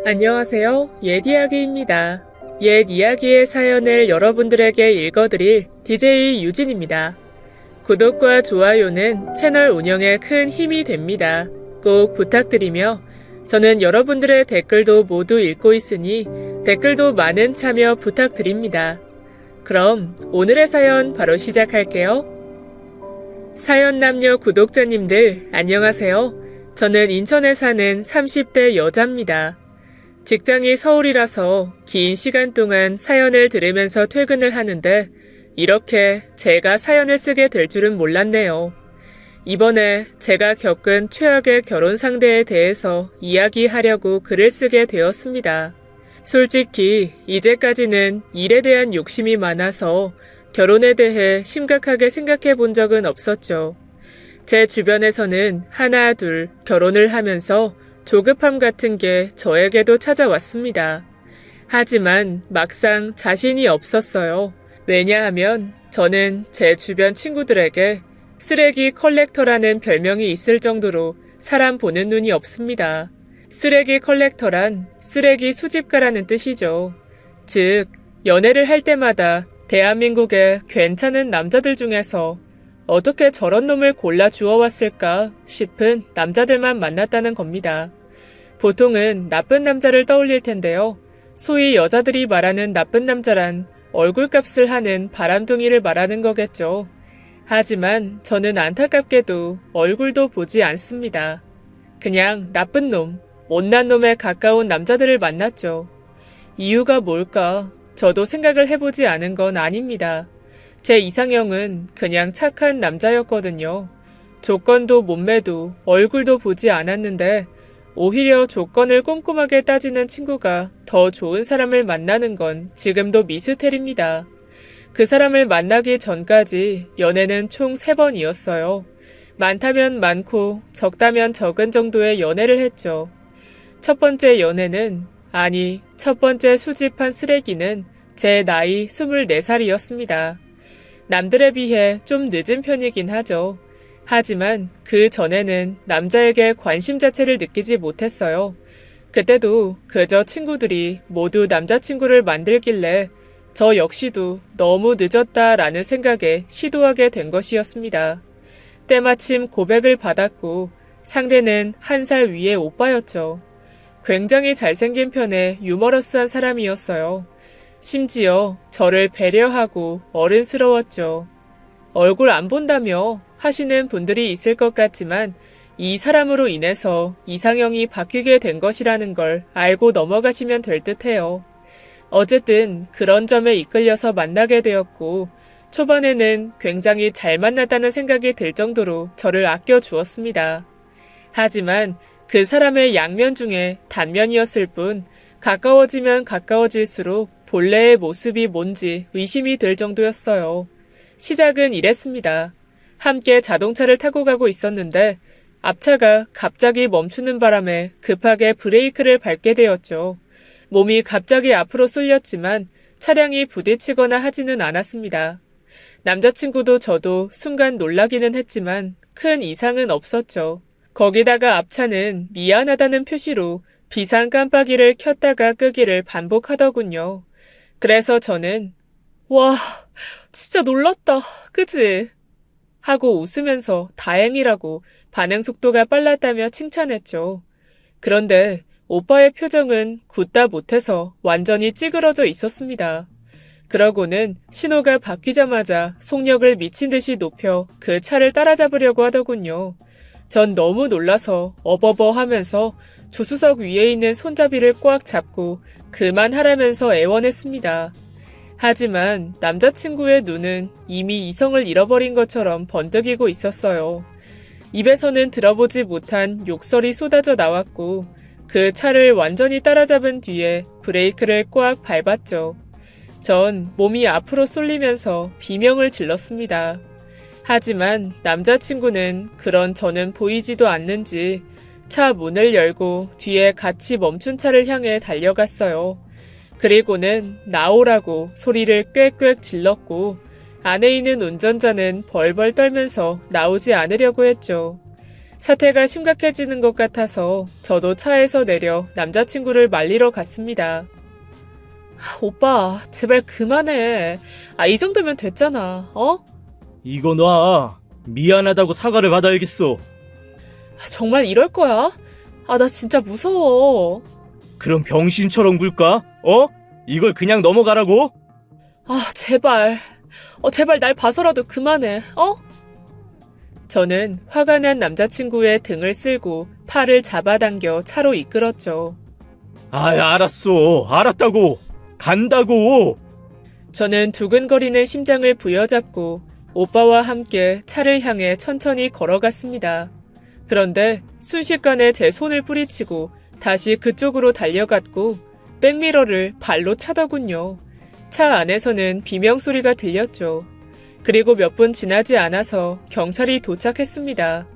안녕하세요. 옛 이야기입니다. 옛 이야기의 사연을 여러분들에게 읽어드릴 DJ 유진입니다. 구독과 좋아요는 채널 운영에 큰 힘이 됩니다. 꼭 부탁드리며 저는 여러분들의 댓글도 모두 읽고 있으니 댓글도 많은 참여 부탁드립니다. 그럼 오늘의 사연 바로 시작할게요. 사연 남녀 구독자님들 안녕하세요. 저는 인천에 사는 30대 여자입니다. 직장이 서울이라서 긴 시간 동안 사연을 들으면서 퇴근을 하는데 이렇게 제가 사연을 쓰게 될 줄은 몰랐네요. 이번에 제가 겪은 최악의 결혼 상대에 대해서 이야기하려고 글을 쓰게 되었습니다. 솔직히 이제까지는 일에 대한 욕심이 많아서 결혼에 대해 심각하게 생각해 본 적은 없었죠. 제 주변에서는 하나 둘 결혼을 하면서 조급함 같은 게 저에게도 찾아왔습니다. 하지만 막상 자신이 없었어요. 왜냐하면 저는 제 주변 친구들에게 쓰레기 컬렉터라는 별명이 있을 정도로 사람 보는 눈이 없습니다. 쓰레기 컬렉터란 쓰레기 수집가라는 뜻이죠. 즉, 연애를 할 때마다 대한민국의 괜찮은 남자들 중에서 어떻게 저런 놈을 골라 주워왔을까 싶은 남자들만 만났다는 겁니다. 보통은 나쁜 남자를 떠올릴 텐데요. 소위 여자들이 말하는 나쁜 남자란 얼굴값을 하는 바람둥이를 말하는 거겠죠. 하지만 저는 안타깝게도 얼굴도 보지 않습니다. 그냥 나쁜 놈, 못난 놈에 가까운 남자들을 만났죠. 이유가 뭘까? 저도 생각을 해보지 않은 건 아닙니다. 제 이상형은 그냥 착한 남자였거든요. 조건도 몸매도 얼굴도 보지 않았는데 오히려 조건을 꼼꼼하게 따지는 친구가 더 좋은 사람을 만나는 건 지금도 미스테리입니다. 그 사람을 만나기 전까지 연애는 총 3번이었어요. 많다면 많고 적다면 적은 정도의 연애를 했죠. 첫 번째 연애는, 첫 번째 수집한 쓰레기는 제 나이 24살이었습니다. 남들에 비해 좀 늦은 편이긴 하죠. 하지만 그 전에는 남자에게 관심 자체를 느끼지 못했어요. 그때도 그저 친구들이 모두 남자친구를 만들길래 저 역시도 너무 늦었다라는 생각에 시도하게 된 것이었습니다. 때마침 고백을 받았고 상대는 1살 위의 오빠였죠. 굉장히 잘생긴 편에 유머러스한 사람이었어요. 심지어 저를 배려하고 어른스러웠죠. 얼굴 안 본다며 하시는 분들이 있을 것 같지만 이 사람으로 인해서 이상형이 바뀌게 된 것이라는 걸 알고 넘어가시면 될 듯해요. 어쨌든 그런 점에 이끌려서 만나게 되었고 초반에는 굉장히 잘 만났다는 생각이 들 정도로 저를 아껴주었습니다. 하지만 그 사람의 양면 중에 단면이었을 뿐 가까워지면 가까워질수록 본래의 모습이 뭔지 의심이 될 정도였어요. 시작은 이랬습니다. 함께 자동차를 타고 가고 있었는데 앞차가 갑자기 멈추는 바람에 급하게 브레이크를 밟게 되었죠. 몸이 갑자기 앞으로 쏠렸지만 차량이 부딪히거나 하지는 않았습니다. 남자친구도 저도 순간 놀라기는 했지만 큰 이상은 없었죠. 거기다가 앞차는 미안하다는 표시로 비상 깜빡이를 켰다가 끄기를 반복하더군요. 그래서 저는 와, 진짜 놀랐다, 그치? 하고 웃으면서 다행이라고 반응 속도가 빨랐다며 칭찬했죠. 그런데 오빠의 표정은 굳다 못해서 완전히 찌그러져 있었습니다. 그러고는 신호가 바뀌자마자 속력을 미친 듯이 높여 그 차를 따라잡으려고 하더군요. 전 너무 놀라서 어버버 하면서 조수석 위에 있는 손잡이를 꽉 잡고 그만하라면서 애원했습니다. 하지만 남자친구의 눈은 이미 이성을 잃어버린 것처럼 번득이고 있었어요. 입에서는 들어보지 못한 욕설이 쏟아져 나왔고 그 차를 완전히 따라잡은 뒤에 브레이크를 꽉 밟았죠. 전 몸이 앞으로 쏠리면서 비명을 질렀습니다. 하지만 남자친구는 그런 저는 보이지도 않는지 차 문을 열고 뒤에 같이 멈춘 차를 향해 달려갔어요. 그리고는 나오라고 소리를 꽥꽥 질렀고 안에 있는 운전자는 벌벌 떨면서 나오지 않으려고 했죠. 사태가 심각해지는 것 같아서 저도 차에서 내려 남자친구를 말리러 갔습니다. 오빠, 제발 그만해. 이 정도면 됐잖아, 어? 이거 놔. 미안하다고 사과를 받아야겠어. 정말 이럴 거야? 나 진짜 무서워. 그럼 병신처럼 굴까? 이걸 그냥 넘어가라고? 제발. 제발 날 봐서라도 그만해, 어? 저는 화가 난 남자친구의 등을 쓸고 팔을 잡아당겨 차로 이끌었죠. 알았어. 알았다고. 간다고. 저는 두근거리는 심장을 부여잡고 오빠와 함께 차를 향해 천천히 걸어갔습니다. 그런데 순식간에 제 손을 뿌리치고 다시 그쪽으로 달려갔고 백미러를 발로 차더군요. 차 안에서는 비명소리가 들렸죠. 그리고 몇 분 지나지 않아서 경찰이 도착했습니다.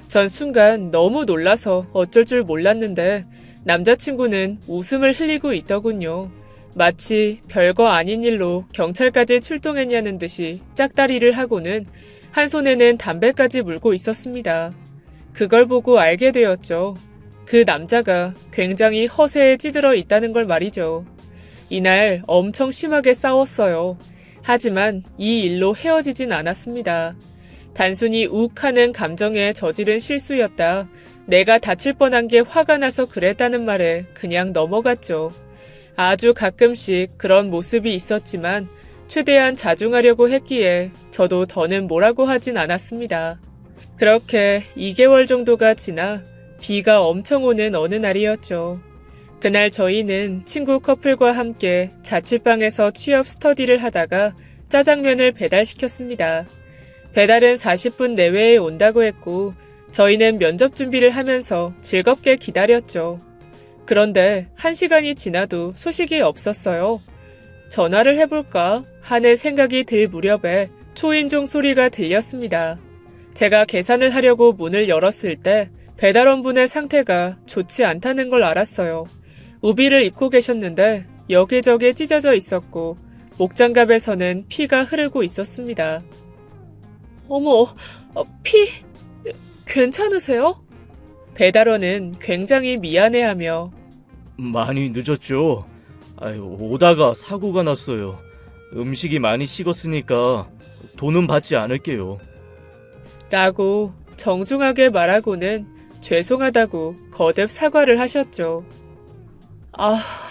전 순간 너무 놀라서 어쩔 줄 몰랐는데 남자친구는 웃음을 흘리고 있더군요. 마치 별거 아닌 일로 경찰까지 출동했냐는 듯이 짝다리를 하고는 한 손에는 담배까지 물고 있었습니다. 그걸 보고 알게 되었죠. 그 남자가 굉장히 허세에 찌들어 있다는 걸 말이죠. 이날 엄청 심하게 싸웠어요. 하지만 이 일로 헤어지진 않았습니다. 단순히 욱하는 감정에 저지른 실수였다. 내가 다칠 뻔한 게 화가 나서 그랬다는 말에 그냥 넘어갔죠. 아주 가끔씩 그런 모습이 있었지만 최대한 자중하려고 했기에 저도 더는 뭐라고 하진 않았습니다. 그렇게 2개월 정도가 지나 비가 엄청 오는 어느 날이었죠. 그날 저희는 친구 커플과 함께 자취방에서 취업 스터디를 하다가 짜장면을 배달시켰습니다. 배달은 40분 내외에 온다고 했고 저희는 면접 준비를 하면서 즐겁게 기다렸죠. 그런데 1시간이 지나도 소식이 없었어요. 전화를 해볼까 하는 생각이 들 무렵에 초인종 소리가 들렸습니다. 제가 계산을 하려고 문을 열었을 때 배달원분의 상태가 좋지 않다는 걸 알았어요. 우비를 입고 계셨는데 여기저기 찢어져 있었고 목장갑에서는 피가 흐르고 있었습니다. 어머, 피... 괜찮으세요? 배달원은 굉장히 미안해하며 많이 늦었죠? 오다가 사고가 났어요. 음식이 많이 식었으니까 돈은 받지 않을게요. 라고 정중하게 말하고는 죄송하다고 거듭 사과를 하셨죠.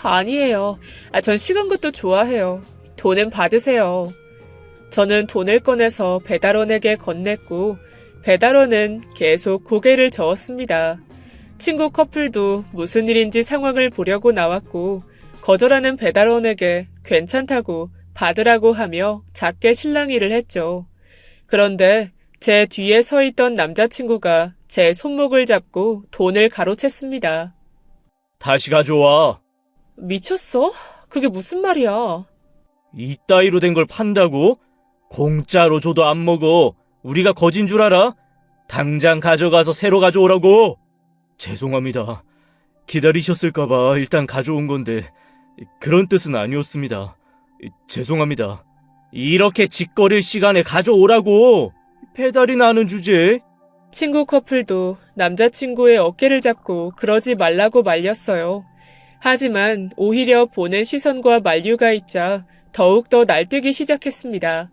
아니에요. 전 식은 것도 좋아해요. 돈은 받으세요. 저는 돈을 꺼내서 배달원에게 건넸고 배달원은 계속 고개를 저었습니다. 친구 커플도 무슨 일인지 상황을 보려고 나왔고 거절하는 배달원에게 괜찮다고 받으라고 하며 작게 실랑이를 했죠. 그런데 제 뒤에 서 있던 남자친구가 제 손목을 잡고 돈을 가로챘습니다. 다시 가져와. 미쳤어? 그게 무슨 말이야? 이따위로 된 걸 판다고? 공짜로 줘도 안 먹어. 우리가 거진 줄 알아? 당장 가져가서 새로 가져오라고. 죄송합니다. 기다리셨을까봐 일단 가져온 건데 그런 뜻은 아니었습니다. 죄송합니다. 이렇게 짓거릴 시간에 가져오라고. 배달이나 하는 주제에. 친구 커플도 남자친구의 어깨를 잡고 그러지 말라고 말렸어요. 하지만 오히려 보는 시선과 만류가 있자 더욱더 날뛰기 시작했습니다.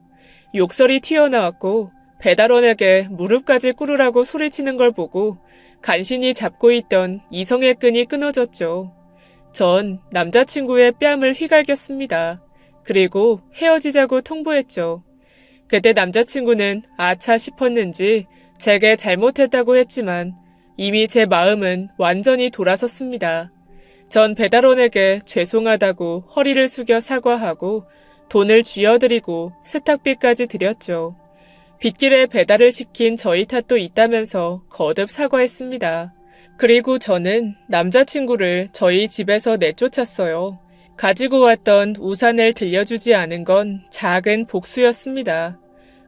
욕설이 튀어나왔고 배달원에게 무릎까지 꿇으라고 소리치는 걸 보고 간신히 잡고 있던 이성의 끈이 끊어졌죠. 전 남자친구의 뺨을 휘갈겼습니다. 그리고 헤어지자고 통보했죠. 그때 남자친구는 아차 싶었는지 제게 잘못했다고 했지만 이미 제 마음은 완전히 돌아섰습니다. 전 배달원에게 죄송하다고 허리를 숙여 사과하고 돈을 쥐어드리고 세탁비까지 드렸죠. 빗길에 배달을 시킨 저희 탓도 있다면서 거듭 사과했습니다. 그리고 저는 남자친구를 저희 집에서 내쫓았어요. 가지고 왔던 우산을 들려주지 않은 건 작은 복수였습니다.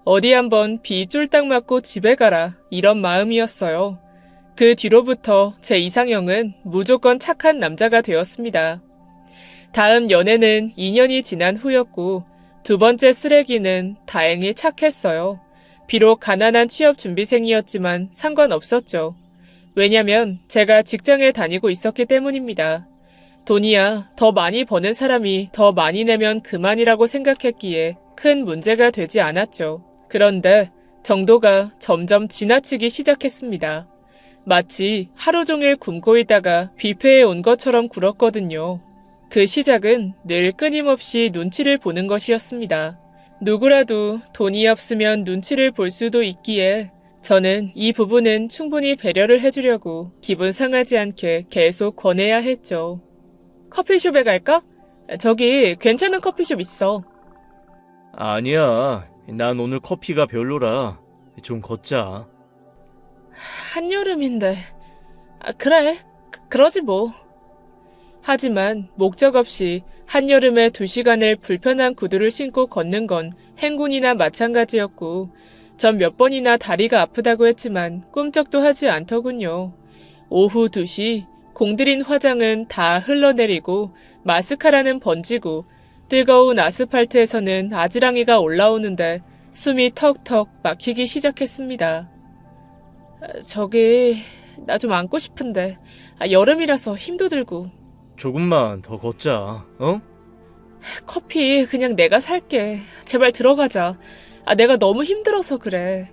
어디 한번 비 쫄딱 맞고 집에 가라 이런 마음이었어요. 그 뒤로부터 제 이상형은 무조건 착한 남자가 되었습니다. 다음 연애는 2년이 지난 후였고 두 번째 쓰레기는 다행히 착했어요. 비록 가난한 취업준비생이었지만 상관없었죠. 왜냐면 제가 직장에 다니고 있었기 때문입니다. 돈이야 더 많이 버는 사람이 더 많이 내면 그만이라고 생각했기에 큰 문제가 되지 않았죠. 그런데 정도가 점점 지나치기 시작했습니다. 마치 하루 종일 굶고 있다가 뷔페에 온 것처럼 굴었거든요. 그 시작은 늘 끊임없이 눈치를 보는 것이었습니다. 누구라도 돈이 없으면 눈치를 볼 수도 있기에 저는 이 부분은 충분히 배려를 해주려고 기분 상하지 않게 계속 권해야 했죠. 커피숍에 갈까? 저기 괜찮은 커피숍 있어. 아니야. 난 오늘 커피가 별로라. 좀 걷자. 한여름인데. 그래. 그러지 뭐. 하지만 목적 없이 한여름에 2시간을 불편한 구두를 신고 걷는 건 행군이나 마찬가지였고 전 몇 번이나 다리가 아프다고 했지만 꿈쩍도 하지 않더군요. 오후 2시 공들인 화장은 다 흘러내리고 마스카라는 번지고 뜨거운 아스팔트에서는 아지랑이가 올라오는데 숨이 턱턱 막히기 시작했습니다. 저기 나 좀 안고 싶은데 여름이라서 힘도 들고. 조금만 더 걷자. 어? 커피 그냥 내가 살게. 제발 들어가자. 내가 너무 힘들어서 그래.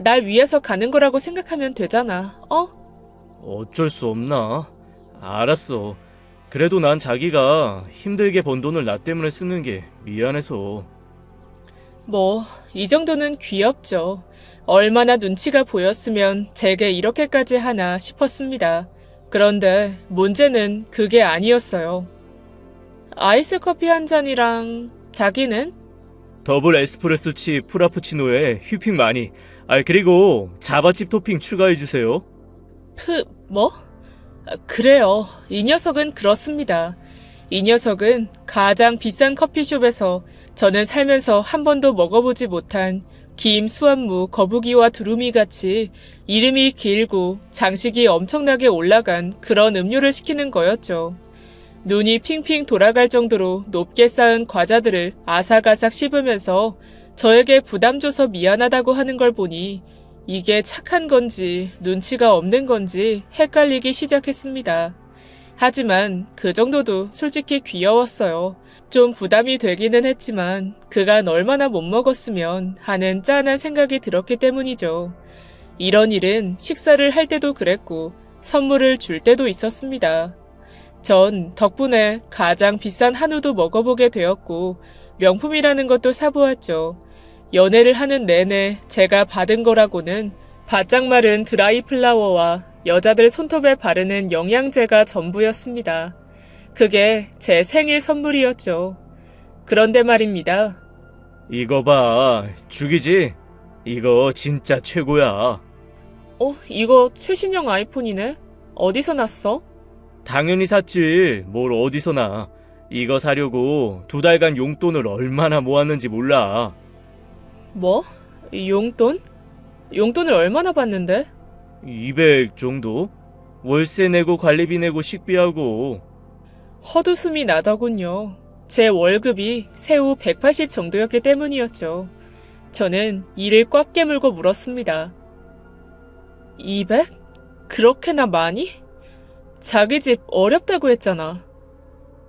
날 위해서 가는 거라고 생각하면 되잖아. 어쩔 수 없나? 알았어. 그래도 난 자기가 힘들게 번 돈을 나 때문에 쓰는 게 미안해서. 뭐, 이 정도는 귀엽죠. 얼마나 눈치가 보였으면 제게 이렇게까지 하나 싶었습니다. 그런데 문제는 그게 아니었어요. 아이스 커피 한 잔이랑 자기는? 더블 에스프레소 칩 프라푸치노에 휘핑 많이. 그리고 자바칩 토핑 추가해주세요. 뭐? 그래요. 이 녀석은 그렇습니다. 이 녀석은 가장 비싼 커피숍에서 저는 살면서 한 번도 먹어보지 못한 김, 수완무, 거북이와 두루미 같이 이름이 길고 장식이 엄청나게 올라간 그런 음료를 시키는 거였죠. 눈이 핑핑 돌아갈 정도로 높게 쌓은 과자들을 아삭아삭 씹으면서 저에게 부담 줘서 미안하다고 하는 걸 보니 이게 착한 건지 눈치가 없는 건지 헷갈리기 시작했습니다. 하지만 그 정도도 솔직히 귀여웠어요. 좀 부담이 되기는 했지만 그간 얼마나 못 먹었으면 하는 짠한 생각이 들었기 때문이죠. 이런 일은 식사를 할 때도 그랬고 선물을 줄 때도 있었습니다. 전 덕분에 가장 비싼 한우도 먹어보게 되었고 명품이라는 것도 사보았죠. 연애를 하는 내내 제가 받은 거라고는 바짝 마른 드라이 플라워와 여자들 손톱에 바르는 영양제가 전부였습니다. 그게 제 생일 선물이었죠. 그런데 말입니다. 이거 봐. 죽이지? 이거 진짜 최고야. 이거 최신형 아이폰이네? 어디서 났어? 당연히 샀지. 뭘 어디서 나. 이거 사려고 2달간 용돈을 얼마나 모았는지 몰라. 뭐? 용돈? 용돈을 얼마나 받는데? 200 정도? 월세 내고 관리비 내고 식비하고. 헛웃음이 나더군요. 제 월급이 세후 180 정도였기 때문이었죠. 저는 이를 꽉 깨물고 물었습니다. 200? 그렇게나 많이? 자기 집 어렵다고 했잖아.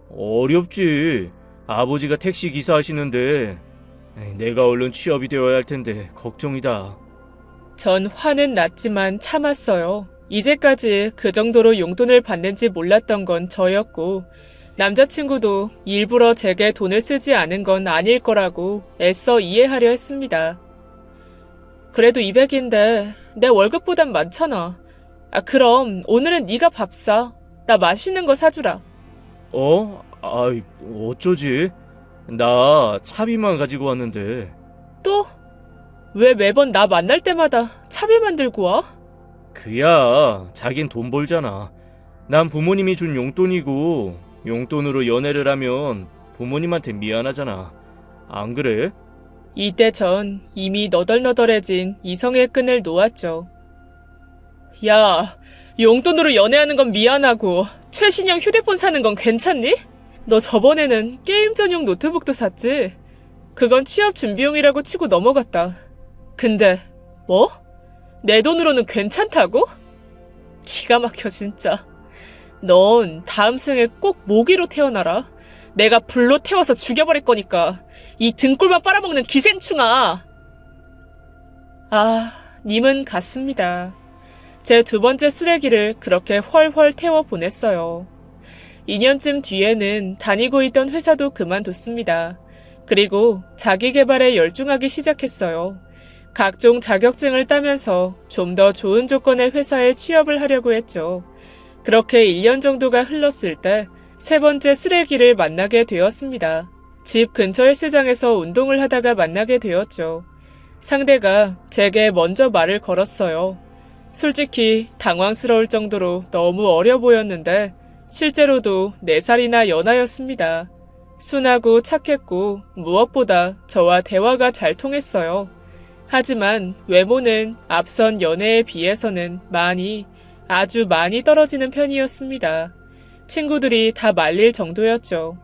어렵지. 아버지가 택시 기사 하시는데 내가 얼른 취업이 되어야 할 텐데 걱정이다. 전 화는 났지만 참았어요. 이제까지 그 정도로 용돈을 받는지 몰랐던 건 저였고 남자친구도 일부러 제게 돈을 쓰지 않은 건 아닐 거라고 애써 이해하려 했습니다. 그래도 200인데 내 월급보단 많잖아. 그럼 오늘은 네가 밥 사. 나 맛있는 거 사주라. 어쩌지? 나 차비만 가지고 왔는데. 또? 왜 매번 나 만날 때마다 차비만 들고 와? 그야, 자긴 돈 벌잖아. 난 부모님이 준 용돈이고 용돈으로 연애를 하면 부모님한테 미안하잖아. 안 그래? 이때 전 이미 너덜너덜해진 이성의 끈을 놓았죠. 야, 용돈으로 연애하는 건 미안하고 최신형 휴대폰 사는 건 괜찮니? 너 저번에는 게임 전용 노트북도 샀지? 그건 취업 준비용이라고 치고 넘어갔다. 근데 뭐? 내 돈으로는 괜찮다고? 기가 막혀 진짜. 넌 다음 생에 꼭 모기로 태어나라. 내가 불로 태워서 죽여버릴 거니까. 이 등골만 빨아먹는 기생충아. 아, 님은 갔습니다. 제 두 번째 쓰레기를 그렇게 훨훨 태워 보냈어요. 2년쯤 뒤에는 다니고 있던 회사도 그만뒀습니다. 그리고 자기 개발에 열중하기 시작했어요. 각종 자격증을 따면서 좀 더 좋은 조건의 회사에 취업을 하려고 했죠. 그렇게 1년 정도가 흘렀을 때 세 번째 쓰레기를 만나게 되었습니다. 집 근처 헬스장에서 운동을 하다가 만나게 되었죠. 상대가 제게 먼저 말을 걸었어요. 솔직히 당황스러울 정도로 너무 어려 보였는데 실제로도 4살이나 연하였습니다. 순하고 착했고 무엇보다 저와 대화가 잘 통했어요. 하지만 외모는 앞선 연애에 비해서는 아주 많이 떨어지는 편이었습니다. 친구들이 다 말릴 정도였죠.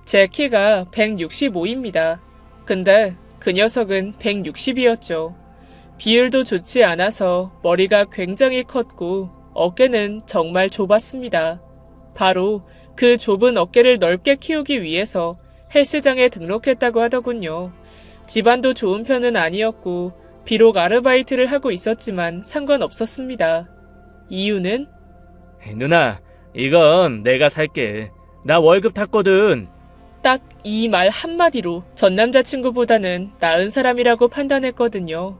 제 키가 165입니다. 근데 그 녀석은 160이었죠. 비율도 좋지 않아서 머리가 굉장히 컸고 어깨는 정말 좁았습니다. 바로 그 좁은 어깨를 넓게 키우기 위해서 헬스장에 등록했다고 하더군요. 집안도 좋은 편은 아니었고 비록 아르바이트를 하고 있었지만 상관없었습니다. 이유는? 누나, 이건 내가 살게. 나 월급 탔거든. 딱 이 말 한마디로 전 남자친구보다는 나은 사람이라고 판단했거든요.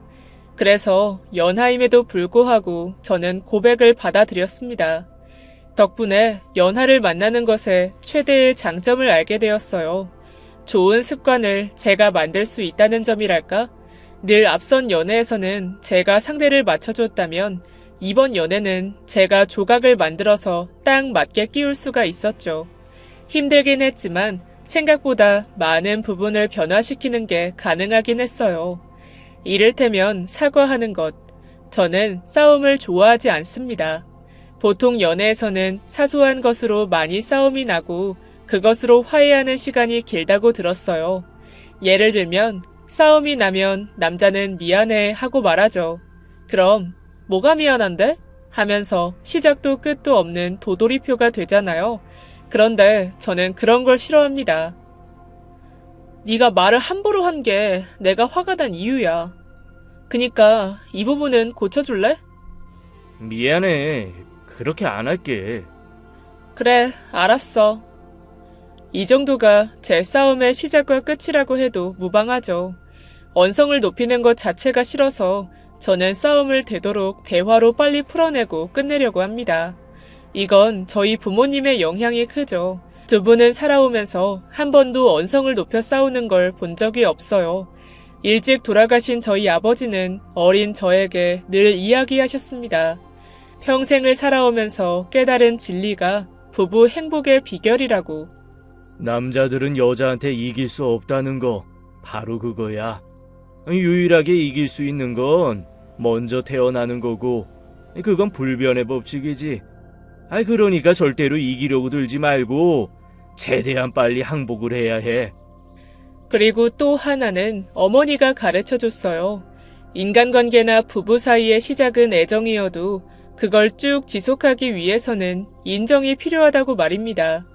그래서 연하임에도 불구하고 저는 고백을 받아들였습니다. 덕분에 연하를 만나는 것에 최대의 장점을 알게 되었어요. 좋은 습관을 제가 만들 수 있다는 점이랄까? 늘 앞선 연애에서는 제가 상대를 맞춰줬다면 이번 연애는 제가 조각을 만들어서 딱 맞게 끼울 수가 있었죠. 힘들긴 했지만 생각보다 많은 부분을 변화시키는 게 가능하긴 했어요. 이를테면 사과하는 것. 저는 싸움을 좋아하지 않습니다. 보통 연애에서는 사소한 것으로 많이 싸움이 나고 그것으로 화해하는 시간이 길다고 들었어요. 예를 들면 싸움이 나면 남자는 미안해 하고 말하죠. 그럼 뭐가 미안한데? 하면서 시작도 끝도 없는 도돌이표가 되잖아요. 그런데 저는 그런 걸 싫어합니다. 네가 말을 함부로 한 게 내가 화가 난 이유야. 그니까 이 부분은 고쳐줄래? 미안해. 그렇게 안 할게. 그래, 알았어. 이 정도가 제 싸움의 시작과 끝이라고 해도 무방하죠. 언성을 높이는 것 자체가 싫어서 저는 싸움을 되도록 대화로 빨리 풀어내고 끝내려고 합니다. 이건 저희 부모님의 영향이 크죠. 두 분은 살아오면서 한 번도 언성을 높여 싸우는 걸 본 적이 없어요. 일찍 돌아가신 저희 아버지는 어린 저에게 늘 이야기하셨습니다. 평생을 살아오면서 깨달은 진리가 부부 행복의 비결이라고. 남자들은 여자한테 이길 수 없다는 거 바로 그거야. 유일하게 이길 수 있는 건 먼저 태어나는 거고 그건 불변의 법칙이지. 그러니까 절대로 이기려고 들지 말고 최대한 빨리 항복을 해야 해. 그리고 또 하나는 어머니가 가르쳐줬어요. 인간관계나 부부 사이의 시작은 애정이어도 그걸 쭉 지속하기 위해서는 인정이 필요하다고 말입니다.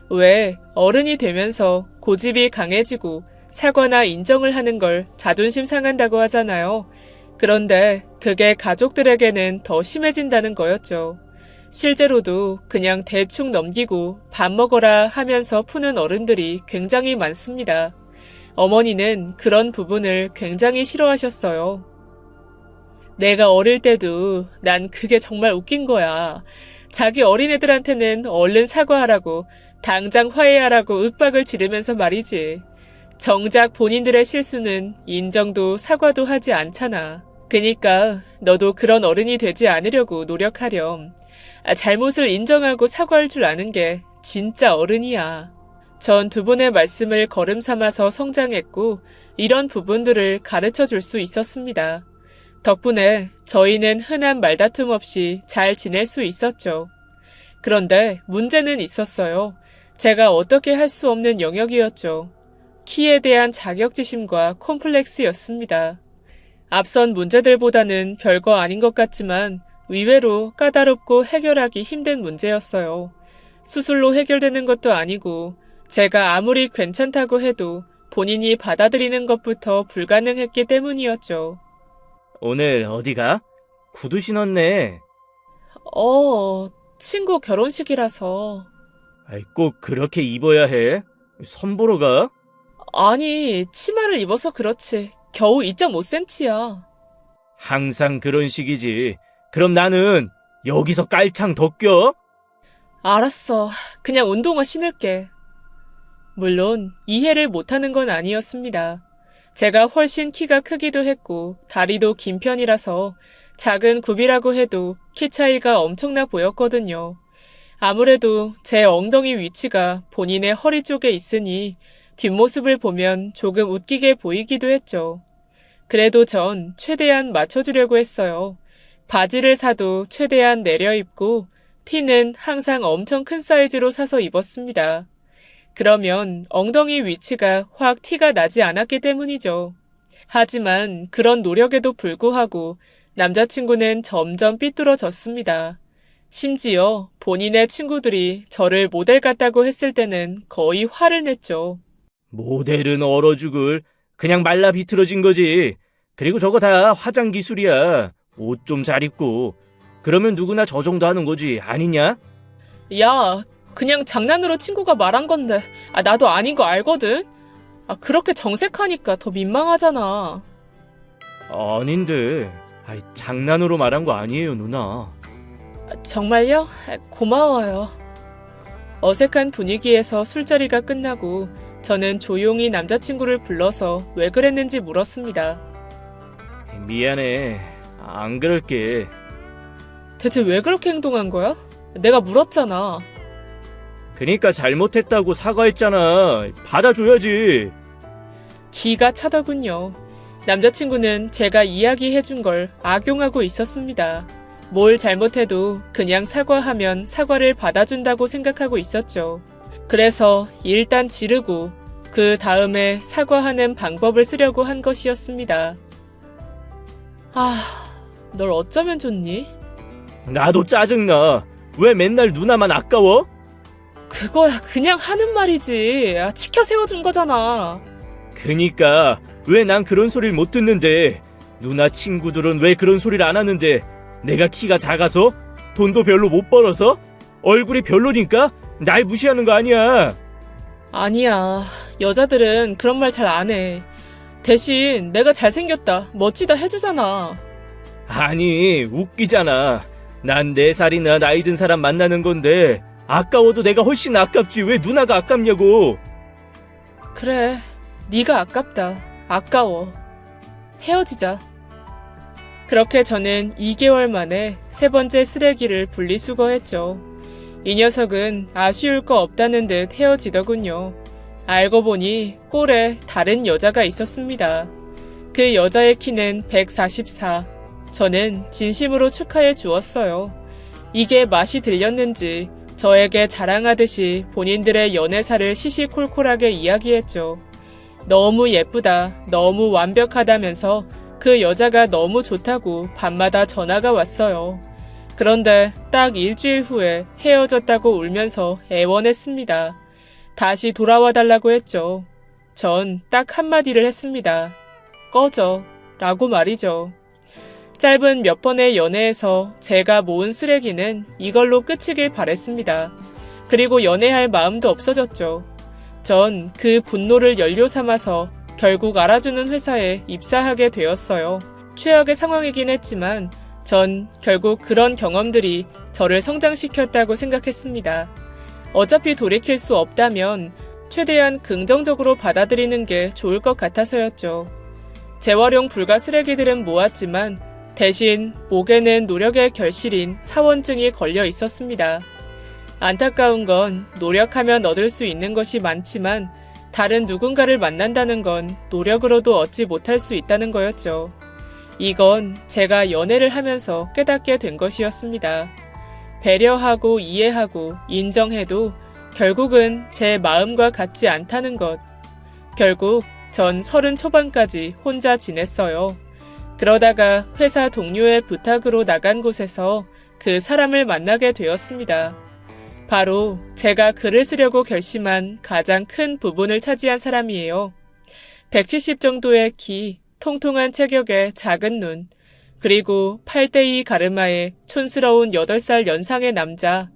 왜 어른이 되면서 고집이 강해지고 사과나 인정을 하는 걸 자존심 상한다고 하잖아요. 그런데 그게 가족들에게는 더 심해진다는 거였죠. 실제로도 그냥 대충 넘기고 밥 먹어라 하면서 푸는 어른들이 굉장히 많습니다. 어머니는 그런 부분을 굉장히 싫어하셨어요. 내가 어릴 때도 난 그게 정말 웃긴 거야. 자기 어린애들한테는 얼른 사과하라고, 당장 화해하라고 윽박을 지르면서 말이지. 정작 본인들의 실수는 인정도 사과도 하지 않잖아. 그니까 너도 그런 어른이 되지 않으려고 노력하렴. 잘못을 인정하고 사과할 줄 아는 게 진짜 어른이야. 전 두 분의 말씀을 거름 삼아서 성장했고 이런 부분들을 가르쳐 줄 수 있었습니다. 덕분에 저희는 흔한 말다툼 없이 잘 지낼 수 있었죠. 그런데 문제는 있었어요. 제가 어떻게 할 수 없는 영역이었죠. 키에 대한 자격지심과 콤플렉스였습니다. 앞선 문제들보다는 별거 아닌 것 같지만 의외로 까다롭고 해결하기 힘든 문제였어요. 수술로 해결되는 것도 아니고 제가 아무리 괜찮다고 해도 본인이 받아들이는 것부터 불가능했기 때문이었죠. 오늘 어디가? 구두 신었네. 친구 결혼식이라서. 아이, 꼭 그렇게 입어야 해? 선보러 가? 아니, 치마를 입어서 그렇지. 겨우 2.5cm야. 항상 그런 식이지. 그럼 나는 여기서 깔창 더 껴? 알았어. 그냥 운동화 신을게. 물론 이해를 못하는 건 아니었습니다. 제가 훨씬 키가 크기도 했고 다리도 긴 편이라서 작은 굽이라고 해도 키 차이가 엄청나 보였거든요. 아무래도 제 엉덩이 위치가 본인의 허리 쪽에 있으니 뒷모습을 보면 조금 웃기게 보이기도 했죠. 그래도 전 최대한 맞춰주려고 했어요. 바지를 사도 최대한 내려 입고 티는 항상 엄청 큰 사이즈로 사서 입었습니다. 그러면 엉덩이 위치가 확 티가 나지 않았기 때문이죠. 하지만 그런 노력에도 불구하고 남자친구는 점점 삐뚤어졌습니다. 심지어 본인의 친구들이 저를 모델 같다고 했을 때는 거의 화를 냈죠. 모델은 얼어 죽을. 그냥 말라 비틀어진 거지. 그리고 저거 다 화장 기술이야. 옷 좀 잘 입고. 그러면 누구나 저 정도 하는 거지. 아니냐? 야, 그냥 장난으로 친구가 말한 건데 나도 아닌 거 알거든? 그렇게 정색하니까 더 민망하잖아. 아닌데. 아이, 장난으로 말한 거 아니에요, 누나. 정말요? 고마워요. 어색한 분위기에서 술자리가 끝나고 저는 조용히 남자친구를 불러서 왜 그랬는지 물었습니다. 미안해. 안 그럴게. 대체 왜 그렇게 행동한 거야? 내가 물었잖아. 그니까 잘못했다고 사과했잖아. 받아줘야지. 기가 차더군요. 남자친구는 제가 이야기해준 걸 악용하고 있었습니다. 뭘 잘못해도 그냥 사과하면 사과를 받아준다고 생각하고 있었죠. 그래서 일단 지르고 그 다음에 사과하는 방법을 쓰려고 한 것이었습니다. 널 어쩌면 좋니? 나도 짜증나. 왜 맨날 누나만 아까워? 그거야 그냥 하는 말이지. 치켜 세워준 거잖아. 그니까 왜 난 그런 소리를 못 듣는데. 누나 친구들은 왜 그런 소리를 안 하는데. 내가 키가 작아서? 돈도 별로 못 벌어서? 얼굴이 별로니까? 날 무시하는 거 아니야. 아니야. 여자들은 그런 말 잘 안 해. 대신 내가 잘생겼다, 멋지다 해주잖아. 아니, 웃기잖아. 난 4살이나 나이 든 사람 만나는 건데 아까워도 내가 훨씬 아깝지. 왜 누나가 아깝냐고. 그래, 네가 아깝다. 아까워. 헤어지자. 그렇게 저는 2개월 만에 3번째 쓰레기를 분리수거했죠. 이 녀석은 아쉬울 거 없다는 듯 헤어지더군요. 알고 보니 꼴에 다른 여자가 있었습니다. 그 여자의 키는 144. 저는 진심으로 축하해 주었어요. 이게 맛이 들렸는지 저에게 자랑하듯이 본인들의 연애사를 시시콜콜하게 이야기했죠. 너무 예쁘다, 너무 완벽하다면서 그 여자가 너무 좋다고 밤마다 전화가 왔어요. 그런데 딱 일주일 후에 헤어졌다고 울면서 애원했습니다. 다시 돌아와 달라고 했죠. 전 딱 한마디를 했습니다. 꺼져 라고 말이죠. 짧은 몇 번의 연애에서 제가 모은 쓰레기는 이걸로 끝이길 바랬습니다. 그리고 연애할 마음도 없어졌죠. 전 그 분노를 연료 삼아서 결국 알아주는 회사에 입사하게 되었어요. 최악의 상황이긴 했지만 전 결국 그런 경험들이 저를 성장시켰다고 생각했습니다. 어차피 돌이킬 수 없다면 최대한 긍정적으로 받아들이는 게 좋을 것 같아서였죠. 재활용 불가 쓰레기들은 모았지만 대신 목에는 노력의 결실인 사원증이 걸려 있었습니다. 안타까운 건 노력하면 얻을 수 있는 것이 많지만 다른 누군가를 만난다는 건 노력으로도 얻지 못할 수 있다는 거였죠. 이건 제가 연애를 하면서 깨닫게 된 것이었습니다. 배려하고 이해하고 인정해도 결국은 제 마음과 같지 않다는 것. 결국 전 30 초반까지 혼자 지냈어요. 그러다가 회사 동료의 부탁으로 나간 곳에서 그 사람을 만나게 되었습니다. 바로 제가 글을 쓰려고 결심한 가장 큰 부분을 차지한 사람이에요. 170 정도의 키, 통통한 체격에 작은 눈, 그리고 8대2 가르마에 촌스러운 8살 연상의 남자.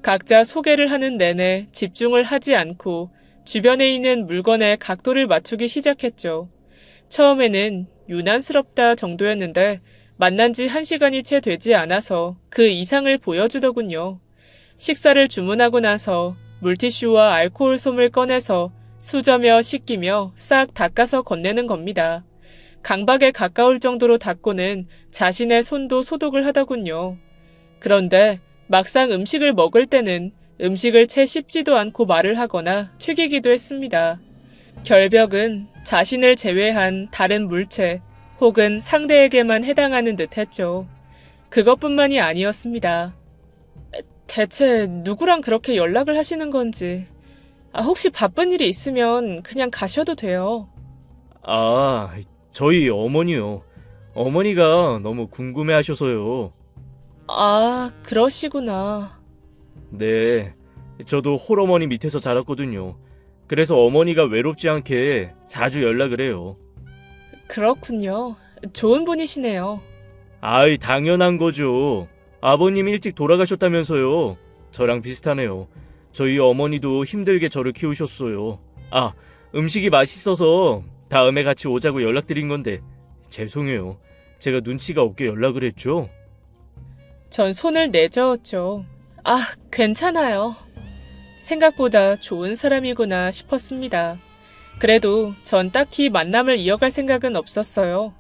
각자 소개를 하는 내내 집중을 하지 않고 주변에 있는 물건에 각도를 맞추기 시작했죠. 처음에는 유난스럽다 정도였는데 만난 지 1시간이 채 되지 않아서 그 이상을 보여주더군요. 식사를 주문하고 나서 물티슈와 알코올 솜을 꺼내서 수저며 씻기며 싹 닦아서 건네는 겁니다. 강박에 가까울 정도로 닦고는 자신의 손도 소독을 하더군요. 그런데 막상 음식을 먹을 때는 음식을 채 씹지도 않고 말을 하거나 튀기기도 했습니다. 결벽은 자신을 제외한 다른 물체 혹은 상대에게만 해당하는 듯 했죠. 그것뿐만이 아니었습니다. 대체 누구랑 그렇게 연락을 하시는 건지. 혹시 바쁜 일이 있으면 그냥 가셔도 돼요. 아, 저희 어머니요. 어머니가 너무 궁금해 하셔서요. 아, 그러시구나. 네, 저도 홀어머니 밑에서 자랐거든요. 그래서 어머니가 외롭지 않게 자주 연락을 해요. 그렇군요. 좋은 분이시네요. 아이, 당연한 거죠. 아버님 일찍 돌아가셨다면서요. 저랑 비슷하네요. 저희 어머니도 힘들게 저를 키우셨어요. 아, 음식이 맛있어서 다음에 같이 오자고 연락드린 건데 죄송해요. 제가 눈치가 없게 연락을 했죠. 전 손을 내저었죠. 아, 괜찮아요. 생각보다 좋은 사람이구나 싶었습니다. 그래도 전 딱히 만남을 이어갈 생각은 없었어요.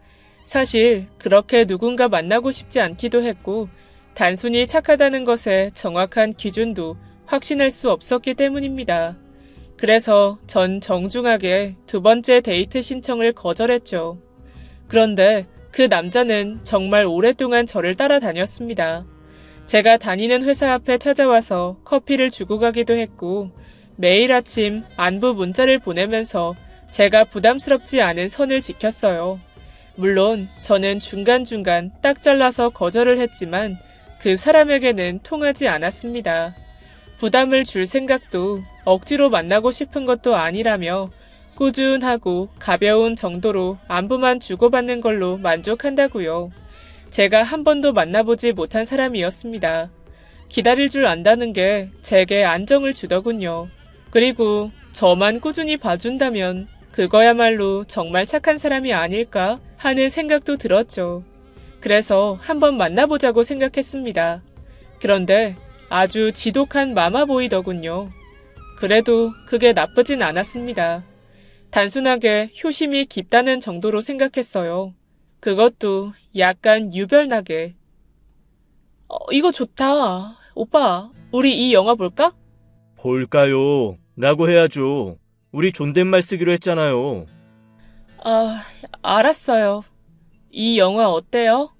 사실 그렇게 누군가 만나고 싶지 않기도 했고 단순히 착하다는 것에 정확한 기준도 확신할 수 없었기 때문입니다. 그래서 전 정중하게 2번째 데이트 신청을 거절했죠. 그런데 그 남자는 정말 오랫동안 저를 따라다녔습니다. 제가 다니는 회사 앞에 찾아와서 커피를 주고 가기도 했고 매일 아침 안부 문자를 보내면서 제가 부담스럽지 않은 선을 지켰어요. 물론 저는 중간중간 딱 잘라서 거절을 했지만 그 사람에게는 통하지 않았습니다. 부담을 줄 생각도 억지로 만나고 싶은 것도 아니라며 꾸준하고 가벼운 정도로 안부만 주고받는 걸로 만족한다고요. 제가 한 번도 만나보지 못한 사람이었습니다. 기다릴 줄 안다는 게 제게 안정을 주더군요. 그리고 저만 꾸준히 봐준다면 그거야말로 정말 착한 사람이 아닐까 하는 생각도 들었죠. 그래서 한번 만나보자고 생각했습니다. 그런데 아주 지독한 마마보이더군요. 그래도 그게 나쁘진 않았습니다. 단순하게 효심이 깊다는 정도로 생각했어요. 그것도 약간 유별나게. 이거 좋다. 오빠, 우리 이 영화 볼까? 볼까요? 라고 해야죠. 우리 존댓말 쓰기로 했잖아요. 알았어요. 이 영화 어때요?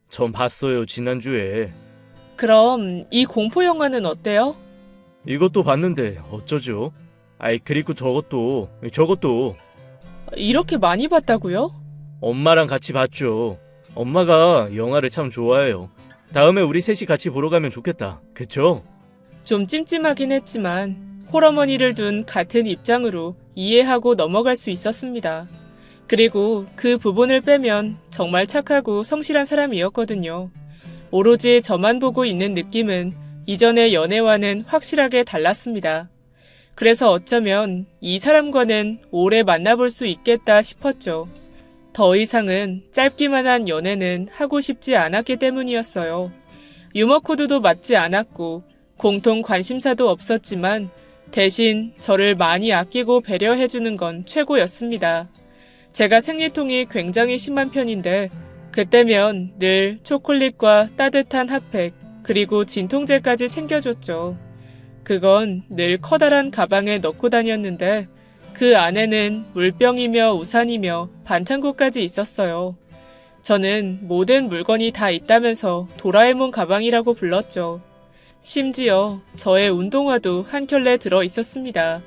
전 봤어요, 지난주에. 그럼 이 공포 영화는 어때요? 이것도 봤는데 어쩌죠? 아이, 그리고 저것도. 이렇게 많이 봤다고요? 엄마랑 같이 봤죠. 엄마가 영화를 참 좋아해요. 다음에 우리 셋이 같이 보러 가면 좋겠다. 그쵸? 좀 찜찜하긴 했지만 홀어머니를 둔 같은 입장으로 이해하고 넘어갈 수 있었습니다. 그리고 그 부분을 빼면 정말 착하고 성실한 사람이었거든요. 오로지 저만 보고 있는 느낌은 이전의 연애와는 확실하게 달랐습니다. 그래서 어쩌면 이 사람과는 오래 만나볼 수 있겠다 싶었죠. 더 이상은 짧기만 한 연애는 하고 싶지 않았기 때문이었어요. 유머 코드도 맞지 않았고 공통 관심사도 없었지만 대신 저를 많이 아끼고 배려해주는 건 최고였습니다. 제가 생리통이 굉장히 심한 편인데 그때면 늘 초콜릿과 따뜻한 핫팩 그리고 진통제까지 챙겨줬죠. 그건 늘 커다란 가방에 넣고 다녔는데 그 안에는 물병이며 우산이며 반창고까지 있었어요. 저는 모든 물건이 다 있다면서 도라에몽 가방이라고 불렀죠. 심지어 저의 운동화도 한 켤레 들어 있었습니다.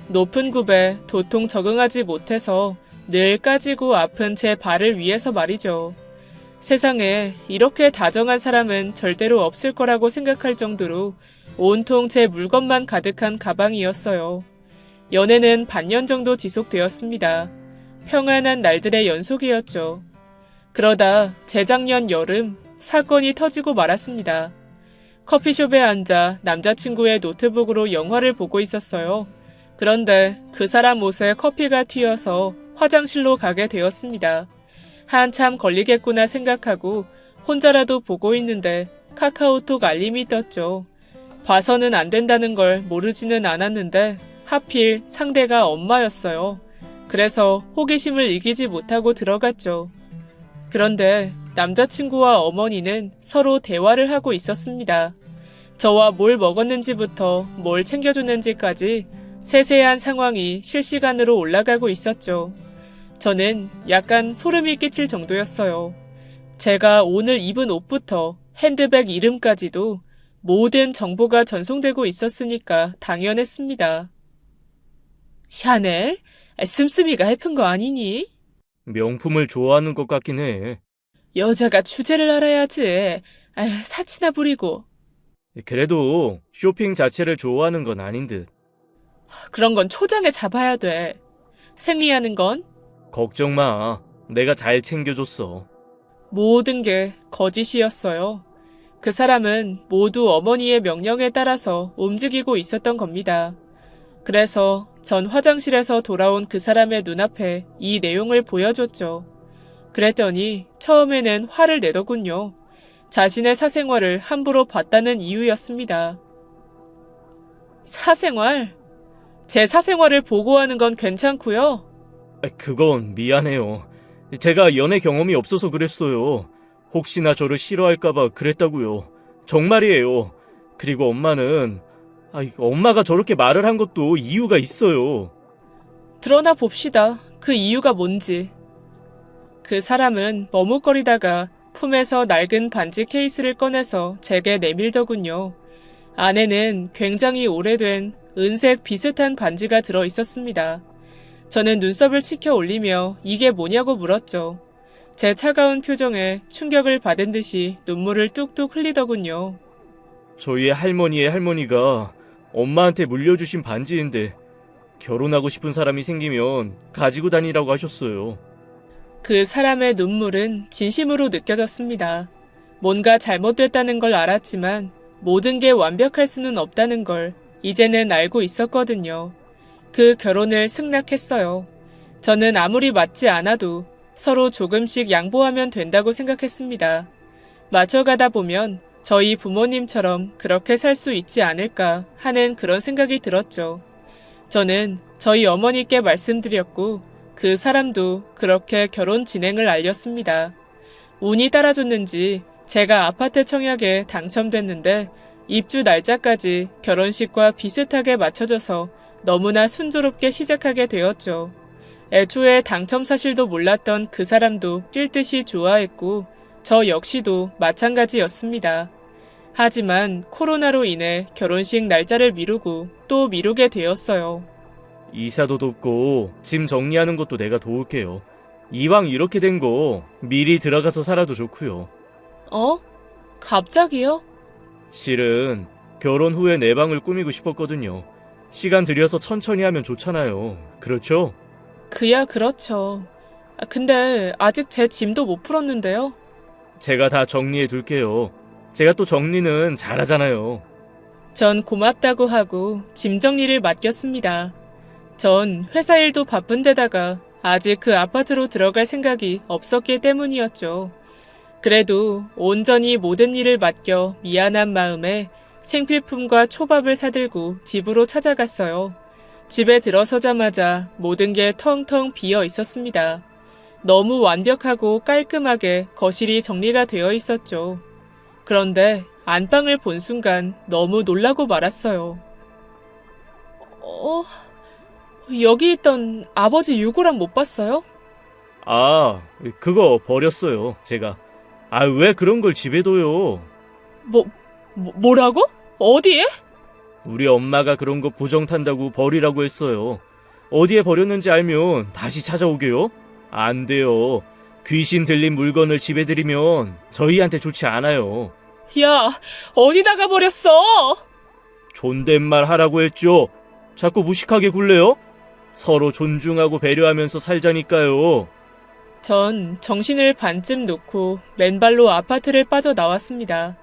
높은 굽에 도통 적응하지 못해서 늘 까지고 아픈 제 발을 위해서 말이죠. 세상에 이렇게 다정한 사람은 절대로 없을 거라고 생각할 정도로 온통 제 물건만 가득한 가방이었어요. 연애는 반년 정도 지속되었습니다. 평안한 날들의 연속이었죠. 그러다 재작년 여름 사건이 터지고 말았습니다. 커피숍에 앉아 남자친구의 노트북으로 영화를 보고 있었어요. 그런데 그 사람 옷에 커피가 튀어서 화장실로 가게 되었습니다. 한참 걸리겠구나 생각하고 혼자라도 보고 있는데 카카오톡 알림이 떴죠. 봐서는 안 된다는 걸 모르지는 않았는데 하필 상대가 엄마였어요. 그래서 호기심을 이기지 못하고 들어갔죠. 그런데 남자친구와 어머니는 서로 대화를 하고 있었습니다. 저와 뭘 먹었는지부터 뭘 챙겨줬는지까지 세세한 상황이 실시간으로 올라가고 있었죠. 저는 약간 소름이 끼칠 정도였어요. 제가 오늘 입은 옷부터 핸드백 이름까지도 모든 정보가 전송되고 있었으니까 당연했습니다. 샤넬? 씀씀이가 해픈 거 아니니? 명품을 좋아하는 것 같긴 해. 여자가 주제를 알아야지. 사치나 부리고. 그래도 쇼핑 자체를 좋아하는 건 아닌 듯. 그런 건 초장에 잡아야 돼. 생리하는 건 걱정 마. 내가 잘 챙겨줬어. 모든 게 거짓이었어요. 그 사람은 모두 어머니의 명령에 따라서 움직이고 있었던 겁니다. 그래서 전 화장실에서 돌아온 그 사람의 눈앞에 이 내용을 보여줬죠. 그랬더니 처음에는 화를 내더군요. 자신의 사생활을 함부로 봤다는 이유였습니다. 사생활? 제 사생활을 보고하는 건 괜찮고요. 그건 미안해요. 제가 연애 경험이 없어서 그랬어요. 혹시나 저를 싫어할까봐 그랬다고요. 정말이에요. 그리고 엄마는 엄마가 저렇게 말을 한 것도 이유가 있어요. 드러나 봅시다. 그 이유가 뭔지. 그 사람은 머뭇거리다가 품에서 낡은 반지 케이스를 꺼내서 제게 내밀더군요. 안에는 굉장히 오래된 은색 비슷한 반지가 들어 있었습니다. 저는 눈썹을 치켜 올리며 이게 뭐냐고 물었죠. 제 차가운 표정에 충격을 받은 듯이 눈물을 뚝뚝 흘리더군요. 저희 할머니의 할머니가 엄마한테 물려주신 반지인데 결혼하고 싶은 사람이 생기면 가지고 다니라고 하셨어요. 그 사람의 눈물은 진심으로 느껴졌습니다. 뭔가 잘못됐다는 걸 알았지만 모든 게 완벽할 수는 없다는 걸 이제는 알고 있었거든요. 그 결혼을 승낙했어요. 저는 아무리 맞지 않아도 서로 조금씩 양보하면 된다고 생각했습니다. 맞춰가다 보면 저희 부모님처럼 그렇게 살 수 있지 않을까 하는 그런 생각이 들었죠. 저는 저희 어머니께 말씀드렸고 그 사람도 그렇게 결혼 진행을 알렸습니다. 운이 따라줬는지 제가 아파트 청약에 당첨됐는데 입주 날짜까지 결혼식과 비슷하게 맞춰져서 너무나 순조롭게 시작하게 되었죠. 애초에 당첨 사실도 몰랐던 그 사람도 뛸 듯이 좋아했고 저 역시도 마찬가지였습니다. 하지만 코로나로 인해 결혼식 날짜를 미루고 또 미루게 되었어요. 이사도 돕고 짐 정리하는 것도 내가 도울게요. 이왕 이렇게 된 거 미리 들어가서 살아도 좋고요. 갑자기요? 실은 결혼 후에 내 방을 꾸미고 싶었거든요. 시간 들여서 천천히 하면 좋잖아요. 그렇죠? 그야 그렇죠. 근데 아직 제 짐도 못 풀었는데요. 제가 다 정리해 둘게요. 제가 또 정리는 잘하잖아요. 전 고맙다고 하고 짐 정리를 맡겼습니다. 전 회사 일도 바쁜데다가 아직 그 아파트로 들어갈 생각이 없었기 때문이었죠. 그래도 온전히 모든 일을 맡겨 미안한 마음에 생필품과 초밥을 사들고 집으로 찾아갔어요. 집에 들어서자마자 모든 게 텅텅 비어 있었습니다. 너무 완벽하고 깔끔하게 거실이 정리가 되어 있었죠. 그런데 안방을 본 순간 너무 놀라고 말았어요. 여기 있던 아버지 유골함 못 봤어요? 그거 버렸어요, 제가. 왜 그런 걸 집에 둬요? 뭐라고? 어디에? 우리 엄마가 그런 거 부정 탄다고 버리라고 했어요. 어디에 버렸는지 알면 다시 찾아오게요. 안 돼요. 귀신 들린 물건을 집에 들이면 저희한테 좋지 않아요. 야, 어디 나가 버렸어? 존댓말 하라고 했죠. 자꾸 무식하게 굴래요? 서로 존중하고 배려하면서 살자니까요. 전 정신을 반쯤 놓고 맨발로 아파트를 빠져나왔습니다.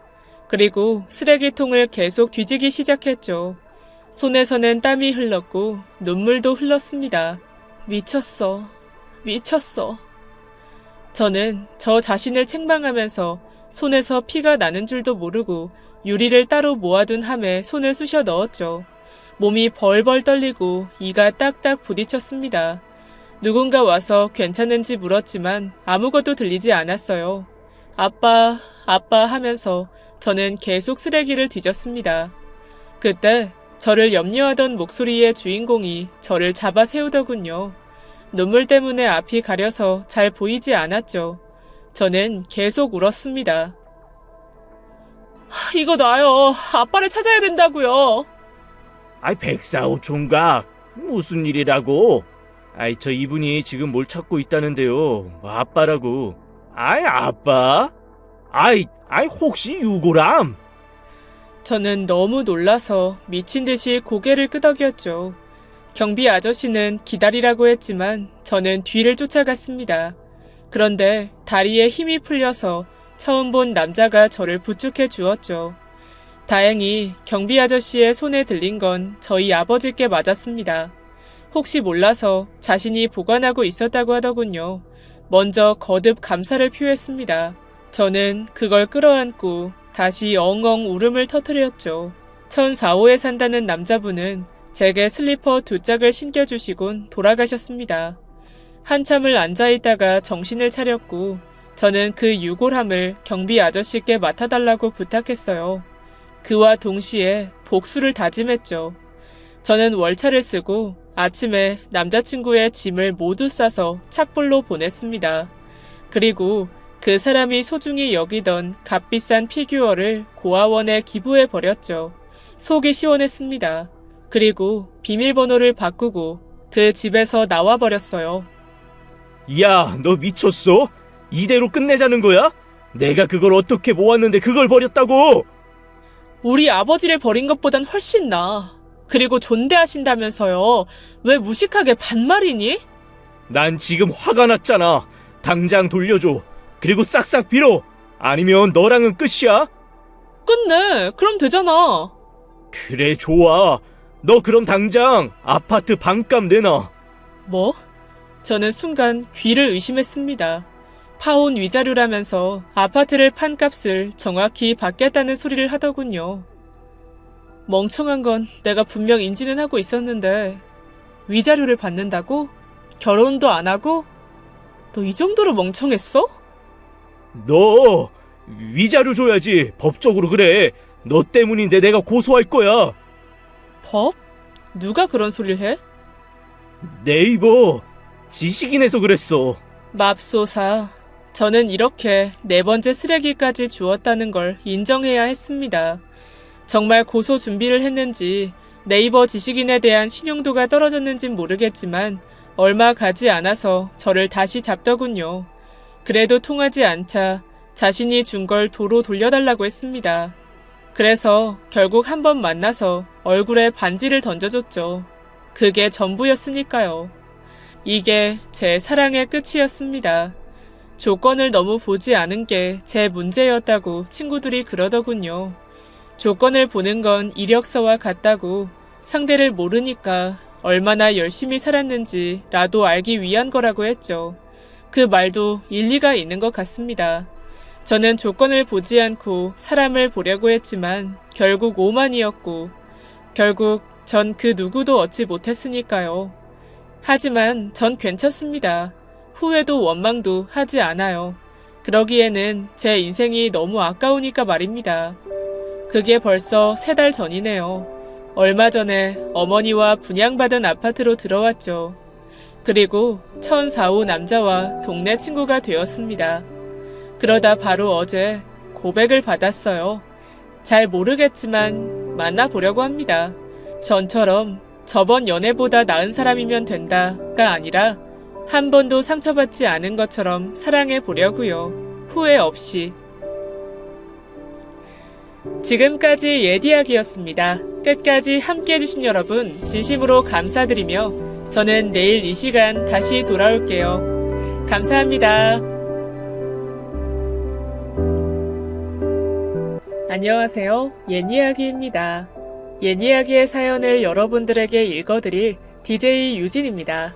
그리고 쓰레기통을 계속 뒤지기 시작했죠. 손에서는 땀이 흘렀고 눈물도 흘렀습니다. 미쳤어. 미쳤어. 저는 저 자신을 책망하면서 손에서 피가 나는 줄도 모르고 유리를 따로 모아둔 함에 손을 쑤셔 넣었죠. 몸이 벌벌 떨리고 이가 딱딱 부딪혔습니다. 누군가 와서 괜찮은지 물었지만 아무것도 들리지 않았어요. 아빠, 아빠 하면서 저는 계속 쓰레기를 뒤졌습니다. 그때 저를 염려하던 목소리의 주인공이 저를 잡아 세우더군요. 눈물 때문에 앞이 가려서 잘 보이지 않았죠. 저는 계속 울었습니다. 이거 놔요. 아빠를 찾아야 된다고요. 아이, 백사오총각. 무슨 일이라고? 아이, 저 이분이 지금 뭘 찾고 있다는데요. 뭐 아빠라고. 아이, 아빠? 아이, 혹시 유고람? 저는 너무 놀라서 미친 듯이 고개를 끄덕였죠. 경비 아저씨는 기다리라고 했지만 저는 뒤를 쫓아갔습니다. 그런데 다리에 힘이 풀려서 처음 본 남자가 저를 부축해 주었죠. 다행히 경비 아저씨의 손에 들린 건 저희 아버지께 맞았습니다. 혹시 몰라서 자신이 보관하고 있었다고 하더군요. 먼저 거듭 감사를 표했습니다. 저는 그걸 끌어안고 다시 엉엉 울음을 터뜨렸죠. 1004호에 산다는 남자분은 제게 슬리퍼 2짝을 신겨주시곤 돌아가셨습니다. 한참을 앉아있다가 정신을 차렸고 저는 그 유골함을 경비 아저씨께 맡아달라고 부탁했어요. 그와 동시에 복수를 다짐했죠. 저는 월차를 쓰고 아침에 남자친구의 짐을 모두 싸서 착불로 보냈습니다. 그리고 그 사람이 소중히 여기던 값비싼 피규어를 고아원에 기부해버렸죠. 속이 시원했습니다. 그리고 비밀번호를 바꾸고 그 집에서 나와버렸어요. 야, 너 미쳤어? 이대로 끝내자는 거야? 내가 그걸 어떻게 모았는데 그걸 버렸다고? 우리 아버지를 버린 것보단 훨씬 나아. 그리고 존대하신다면서요. 왜 무식하게 반말이니? 난 지금 화가 났잖아. 당장 돌려줘. 그리고 싹싹 빌어. 아니면 너랑은 끝이야? 끝내. 그럼 되잖아. 그래, 좋아. 너 그럼 당장 아파트 반값 내놔. 뭐? 저는 순간 귀를 의심했습니다. 파혼 위자료라면서 아파트를 판 값을 정확히 받겠다는 소리를 하더군요. 멍청한 건 내가 분명 인지는 하고 있었는데 위자료를 받는다고? 결혼도 안 하고? 너 이 정도로 멍청했어? 너 위자료 줘야지. 법적으로 그래. 너 때문인데 내가 고소할 거야. 법? 누가 그런 소리를 해? 네이버 지식인에서 그랬어. 맙소사. 저는 이렇게 4번째 쓰레기까지 주었다는 걸 인정해야 했습니다. 정말 고소 준비를 했는지 네이버 지식인에 대한 신용도가 떨어졌는진 모르겠지만 얼마 가지 않아서 저를 다시 잡더군요. 그래도 통하지 않자 자신이 준 걸 도로 돌려달라고 했습니다. 그래서 결국 한 번 만나서 얼굴에 반지를 던져줬죠. 그게 전부였으니까요. 이게 제 사랑의 끝이었습니다. 조건을 너무 보지 않은 게 제 문제였다고 친구들이 그러더군요. 조건을 보는 건 이력서와 같다고 상대를 모르니까 얼마나 열심히 살았는지 나도 알기 위한 거라고 했죠. 그 말도 일리가 있는 것 같습니다. 저는 조건을 보지 않고 사람을 보려고 했지만 결국 오만이었고 결국 전 그 누구도 얻지 못했으니까요. 하지만 전 괜찮습니다. 후회도 원망도 하지 않아요. 그러기에는 제 인생이 너무 아까우니까 말입니다. 그게 벌써 3달 전이네요. 얼마 전에 어머니와 분양받은 아파트로 들어왔죠. 그리고 1004호 남자와 동네 친구가 되었습니다. 그러다 바로 어제 고백을 받았어요. 잘 모르겠지만 만나보려고 합니다. 전처럼 저번 연애보다 나은 사람이면 된다가 아니라 한 번도 상처받지 않은 것처럼 사랑해 보려고요. 후회 없이. 지금까지 예디약이었습니다. 끝까지 함께 해주신 여러분 진심으로 감사드리며 저는 내일 이 시간 다시 돌아올게요. 감사합니다. 안녕하세요. 옛이야기입니다. 옛이야기의 사연을 여러분들에게 읽어드릴 DJ 유진입니다.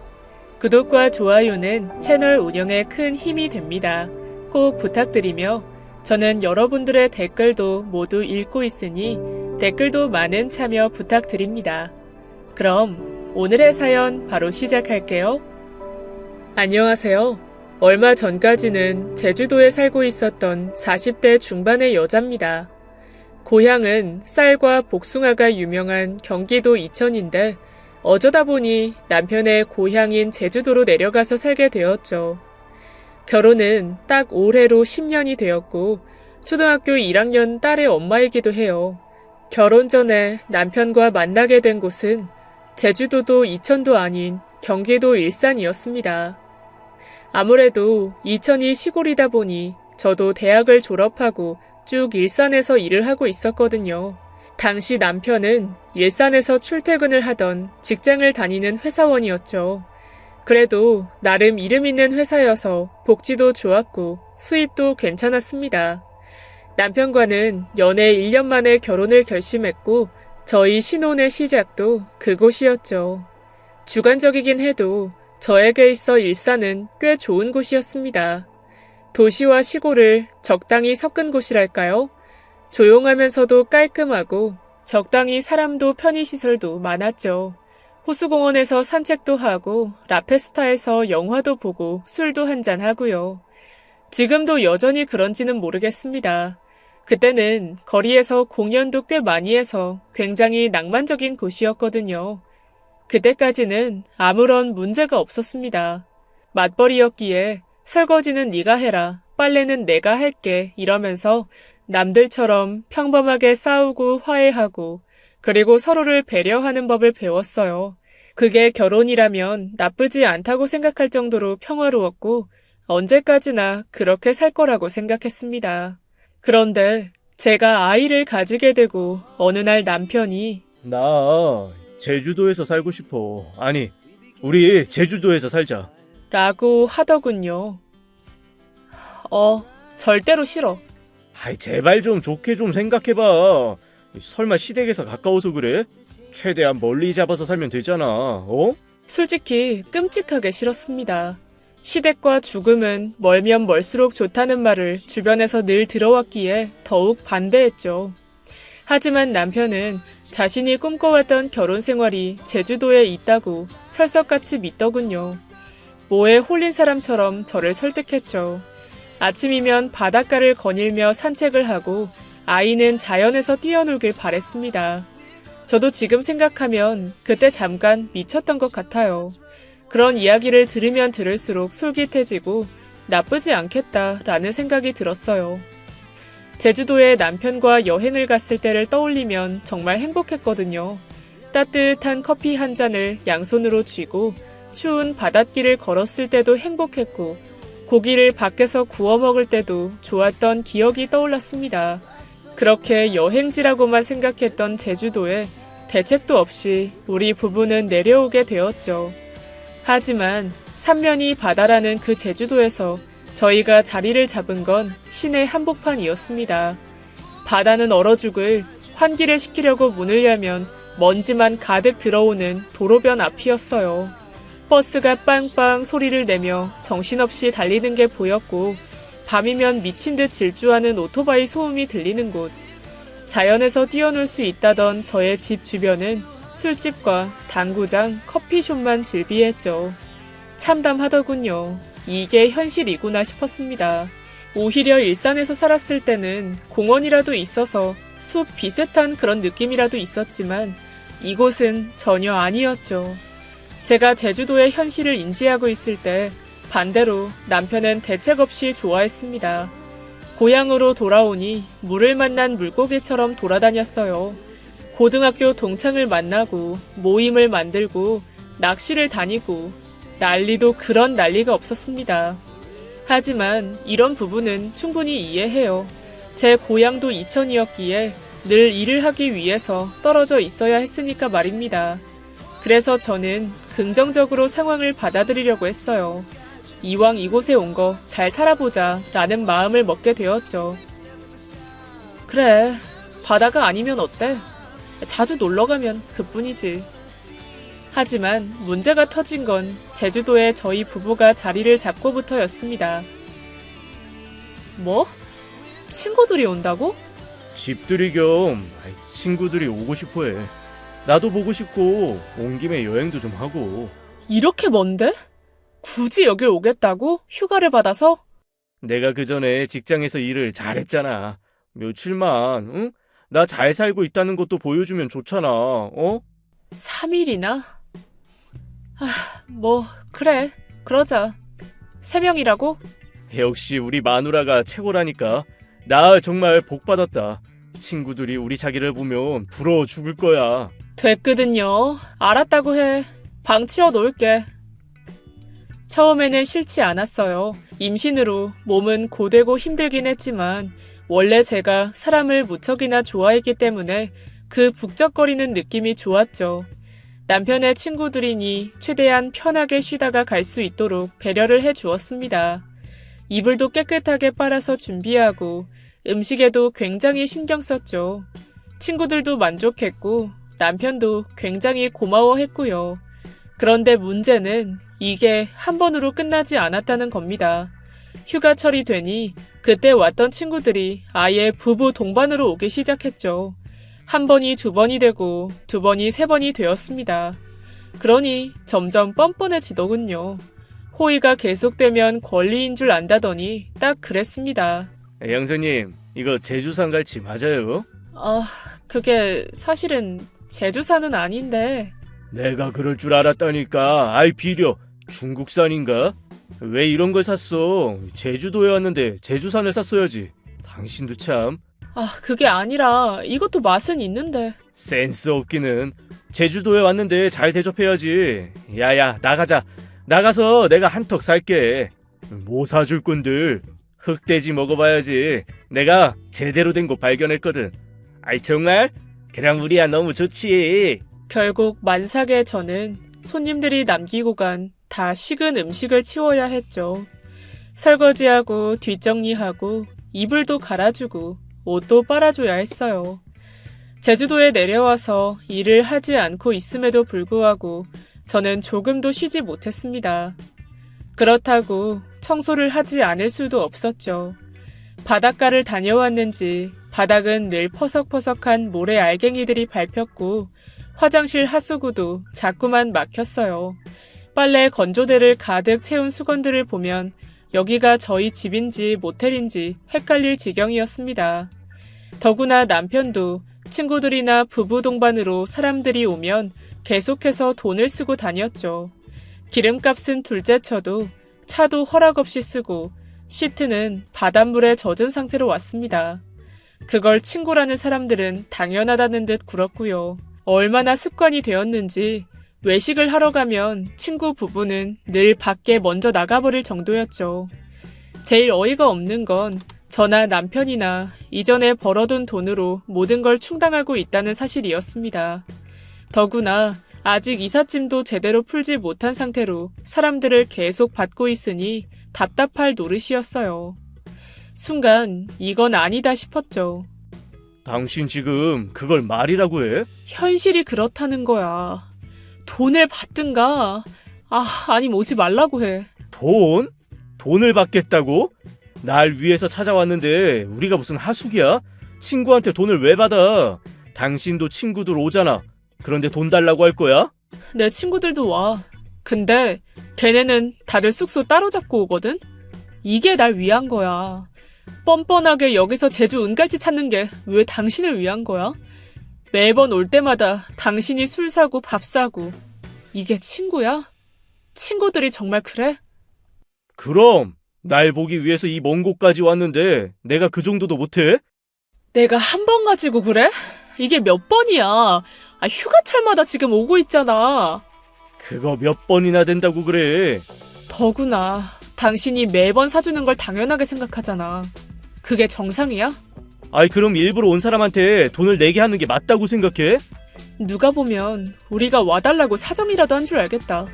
구독과 좋아요는 채널 운영에 큰 힘이 됩니다. 꼭 부탁드리며 저는 여러분들의 댓글도 모두 읽고 있으니 댓글도 많은 참여 부탁드립니다. 그럼 오늘의 사연 바로 시작할게요. 안녕하세요. 얼마 전까지는 제주도에 살고 있었던 40대 중반의 여자입니다. 고향은 쌀과 복숭아가 유명한 경기도 이천인데 어쩌다 보니 남편의 고향인 제주도로 내려가서 살게 되었죠. 결혼은 딱 올해로 10년이 되었고 초등학교 1학년 딸의 엄마이기도 해요. 결혼 전에 남편과 만나게 된 곳은 제주도도 이천도 아닌 경기도 일산이었습니다. 아무래도 이천이 시골이다 보니 저도 대학을 졸업하고 쭉 일산에서 일을 하고 있었거든요. 당시 남편은 일산에서 출퇴근을 하던 직장을 다니는 회사원이었죠. 그래도 나름 이름 있는 회사여서 복지도 좋았고 수입도 괜찮았습니다. 남편과는 연애 1년 만에 결혼을 결심했고 저희 신혼의 시작도 그곳이었죠. 주관적이긴 해도 저에게 있어 일산은 꽤 좋은 곳이었습니다. 도시와 시골을 적당히 섞은 곳이랄까요? 조용하면서도 깔끔하고 적당히 사람도 편의시설도 많았죠. 호수공원에서 산책도 하고 라페스타에서 영화도 보고 술도 한잔 하고요. 지금도 여전히 그런지는 모르겠습니다. 그때는 거리에서 공연도 꽤 많이 해서 굉장히 낭만적인 곳이었거든요. 그때까지는 아무런 문제가 없었습니다. 맞벌이였기에 설거지는 네가 해라, 빨래는 내가 할게 이러면서 남들처럼 평범하게 싸우고 화해하고 그리고 서로를 배려하는 법을 배웠어요. 그게 결혼이라면 나쁘지 않다고 생각할 정도로 평화로웠고 언제까지나 그렇게 살 거라고 생각했습니다. 그런데 제가 아이를 가지게 되고 어느 날 남편이 나 제주도에서 살고 싶어. 아니, 우리 제주도에서 살자. 라고 하더군요. 절대로 싫어. 아이, 제발 좀 좋게 좀 생각해봐. 설마 시댁에서 가까워서 그래? 최대한 멀리 잡아서 살면 되잖아, 어? 솔직히 끔찍하게 싫었습니다. 시댁과 죽음은 멀면 멀수록 좋다는 말을 주변에서 늘 들어왔기에 더욱 반대했죠. 하지만 남편은 자신이 꿈꿔왔던 결혼 생활이 제주도에 있다고 철석같이 믿더군요. 뭐에 홀린 사람처럼 저를 설득했죠. 아침이면 바닷가를 거닐며 산책을 하고 아이는 자연에서 뛰어놀길 바랬습니다. 저도 지금 생각하면 그때 잠깐 미쳤던 것 같아요. 그런 이야기를 들으면 들을수록 솔깃해지고 나쁘지 않겠다라는 생각이 들었어요. 제주도에 남편과 여행을 갔을 때를 떠올리면 정말 행복했거든요. 따뜻한 커피 한 잔을 양손으로 쥐고 추운 바닷길을 걸었을 때도 행복했고 고기를 밖에서 구워 먹을 때도 좋았던 기억이 떠올랐습니다. 그렇게 여행지라고만 생각했던 제주도에 대책도 없이 우리 부부는 내려오게 되었죠. 하지만 삼면이 바다라는 그 제주도에서 저희가 자리를 잡은 건 신의 한복판이었습니다. 바다는 얼어 죽을 환기를 시키려고 문을 열면 먼지만 가득 들어오는 도로변 앞이었어요. 버스가 빵빵 소리를 내며 정신없이 달리는 게 보였고 밤이면 미친 듯 질주하는 오토바이 소음이 들리는 곳. 자연에서 뛰어놀 수 있다던 저의 집 주변은 술집과 당구장, 커피숍만 즐비했죠. 참담하더군요. 이게 현실이구나 싶었습니다. 오히려 일산에서 살았을 때는 공원이라도 있어서 숲 비슷한 그런 느낌이라도 있었지만 이곳은 전혀 아니었죠. 제가 제주도의 현실을 인지하고 있을 때 반대로 남편은 대책 없이 좋아했습니다. 고향으로 돌아오니 물을 만난 물고기처럼 돌아다녔어요. 고등학교 동창을 만나고 모임을 만들고 낚시를 다니고 난리도 그런 난리가 없었습니다. 하지만 이런 부분은 충분히 이해해요. 제 고향도 이천이었기에 늘 일을 하기 위해서 떨어져 있어야 했으니까 말입니다. 그래서 저는 긍정적으로 상황을 받아들이려고 했어요. 이왕 이곳에 온 거 잘 살아보자 라는 마음을 먹게 되었죠. 그래, 바다가 아니면 어때? 자주 놀러가면 그뿐이지. 하지만 문제가 터진 건 제주도에 저희 부부가 자리를 잡고부터였습니다. 뭐? 친구들이 온다고? 집들이 겸 친구들이 오고 싶어 해. 나도 보고 싶고 온 김에 여행도 좀 하고. 이렇게 먼데? 굳이 여길 오겠다고? 휴가를 받아서? 내가 그 전에 직장에서 일을 잘했잖아. 며칠만, 응? 나 잘 살고 있다는 것도 보여주면 좋잖아, 어? 3일이나? 뭐 그래, 그러자. 3명이라고? 역시 우리 마누라가 최고라니까. 나 정말 복 받았다. 친구들이 우리 자기를 보면 부러워 죽을 거야. 됐거든요. 알았다고 해. 방 치워 놓을게. 처음에는 싫지 않았어요. 임신으로 몸은 고되고 힘들긴 했지만 원래 제가 사람을 무척이나 좋아했기 때문에 그 북적거리는 느낌이 좋았죠. 남편의 친구들이니 최대한 편하게 쉬다가 갈 수 있도록 배려를 해 주었습니다. 이불도 깨끗하게 빨아서 준비하고 음식에도 굉장히 신경 썼죠. 친구들도 만족했고 남편도 굉장히 고마워했고요. 그런데 문제는 이게 한 번으로 끝나지 않았다는 겁니다. 휴가철이 되니 그때 왔던 친구들이 아예 부부 동반으로 오기 시작했죠. 한 번이 두 번이 되고 두 번이 세 번이 되었습니다. 그러니 점점 뻔뻔해지더군요. 호의가 계속되면 권리인 줄 안다더니 딱 그랬습니다. 양사님, 이거 제주산 갈치 맞아요? 그게 사실은 제주산은 아닌데. 내가 그럴 줄 알았다니까. 아이 비려. 중국산인가? 왜 이런 걸 샀어? 제주도에 왔는데 제주산을 샀어야지. 당신도 참. 그게 아니라 이것도 맛은 있는데. 센스 없기는. 제주도에 왔는데 잘 대접해야지. 야야, 나가자. 나가서 내가 한턱 살게. 뭐 사줄 건들? 흑돼지 먹어봐야지. 내가 제대로 된 거 발견했거든. 아이 정말? 그럼 우리야 너무 좋지. 결국 만삭의 저는 손님들이 남기고 간 다 식은 음식을 치워야 했죠. 설거지하고 뒷정리하고 이불도 갈아주고 옷도 빨아줘야 했어요. 제주도에 내려와서 일을 하지 않고 있음에도 불구하고 저는 조금도 쉬지 못했습니다. 그렇다고 청소를 하지 않을 수도 없었죠. 바닷가를 다녀왔는지 바닥은 늘 퍼석퍼석한 모래 알갱이들이 밟혔고 화장실 하수구도 자꾸만 막혔어요. 빨래 건조대를 가득 채운 수건들을 보면 여기가 저희 집인지 모텔인지 헷갈릴 지경이었습니다. 더구나 남편도 친구들이나 부부 동반으로 사람들이 오면 계속해서 돈을 쓰고 다녔죠. 기름값은 둘째쳐도 차도 허락 없이 쓰고 시트는 바닷물에 젖은 상태로 왔습니다. 그걸 친구라는 사람들은 당연하다는 듯 굴었고요. 얼마나 습관이 되었는지 외식을 하러 가면 친구 부부는 늘 밖에 먼저 나가버릴 정도였죠. 제일 어이가 없는 건 저나 남편이나 이전에 벌어둔 돈으로 모든 걸 충당하고 있다는 사실이었습니다. 더구나 아직 이삿짐도 제대로 풀지 못한 상태로 사람들을 계속 받고 있으니 답답할 노릇이었어요. 순간 이건 아니다 싶었죠. 당신 지금 그걸 말이라고 해? 현실이 그렇다는 거야. 돈을 받든가, 아니면 오지 말라고 해. 돈? 돈을 받겠다고? 날 위해서 찾아왔는데 우리가 무슨 하숙이야? 친구한테 돈을 왜 받아? 당신도 친구들 오잖아. 그런데 돈 달라고 할 거야? 내 친구들도 와. 근데 걔네는 다들 숙소 따로 잡고 오거든? 이게 날 위한 거야. 뻔뻔하게 여기서 제주 은갈치 찾는 게 왜 당신을 위한 거야? 매번 올 때마다 당신이 술 사고 밥 사고. 이게 친구야? 친구들이 정말 그래? 그럼 날 보기 위해서 이 먼 곳까지 왔는데 내가 그 정도도 못해? 내가 한 번 가지고 그래? 이게 몇 번이야? 휴가철마다 지금 오고 있잖아. 그거 몇 번이나 된다고 그래. 더구나 당신이 매번 사주는 걸 당연하게 생각하잖아. 그게 정상이야? 아이, 그럼 일부러 온 사람한테 돈을 내게 하는 게 맞다고 생각해? 누가 보면 우리가 와달라고 사정이라도 한 줄 알겠다.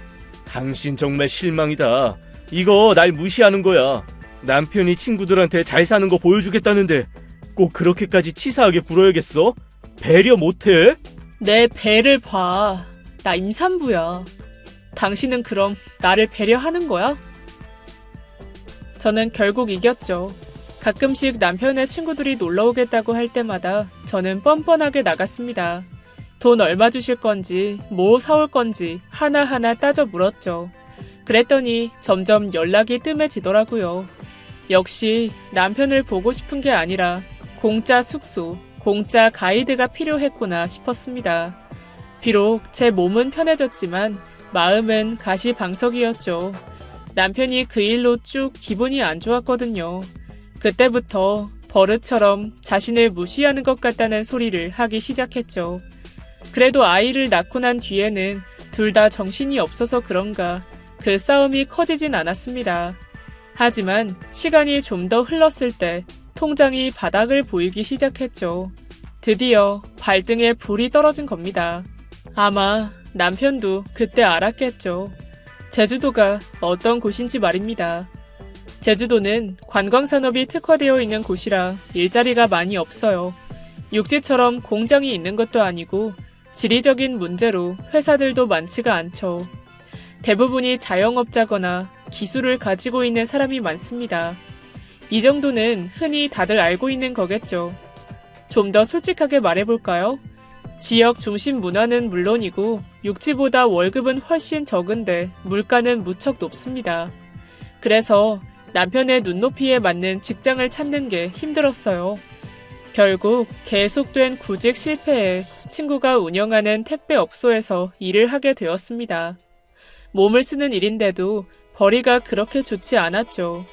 당신 정말 실망이다. 이거 날 무시하는 거야. 남편이 친구들한테 잘 사는 거 보여주겠다는데 꼭 그렇게까지 치사하게 굴어야겠어? 배려 못해? 내 배를 봐. 나 임산부야. 당신은 그럼 나를 배려하는 거야? 저는 결국 이겼죠. 가끔씩 남편의 친구들이 놀러 오겠다고 할 때마다 저는 뻔뻔하게 나갔습니다. 돈 얼마 주실 건지, 뭐 사올 건지 하나하나 따져 물었죠. 그랬더니 점점 연락이 뜸해지더라고요. 역시 남편을 보고 싶은 게 아니라 공짜 숙소, 공짜 가이드가 필요했구나 싶었습니다. 비록 제 몸은 편해졌지만 마음은 가시방석이었죠. 남편이 그 일로 쭉 기분이 안 좋았거든요. 그때부터 버릇처럼 자신을 무시하는 것 같다는 소리를 하기 시작했죠. 그래도 아이를 낳고 난 뒤에는 둘 다 정신이 없어서 그런가 그 싸움이 커지진 않았습니다. 하지만 시간이 좀 더 흘렀을 때 통장이 바닥을 보이기 시작했죠. 드디어 발등에 불이 떨어진 겁니다. 아마 남편도 그때 알았겠죠. 제주도가 어떤 곳인지 말입니다. 제주도는 관광산업이 특화되어 있는 곳이라 일자리가 많이 없어요. 육지처럼 공장이 있는 것도 아니고 지리적인 문제로 회사들도 많지가 않죠. 대부분이 자영업자거나 기술을 가지고 있는 사람이 많습니다. 이 정도는 흔히 다들 알고 있는 거겠죠. 좀 더 솔직하게 말해볼까요? 지역 중심 문화는 물론이고 육지보다 월급은 훨씬 적은데 물가는 무척 높습니다. 그래서 남편의 눈높이에 맞는 직장을 찾는 게 힘들었어요. 결국 계속된 구직 실패에 친구가 운영하는 택배업소에서 일을 하게 되었습니다. 몸을 쓰는 일인데도 벌이가 그렇게 좋지 않았죠.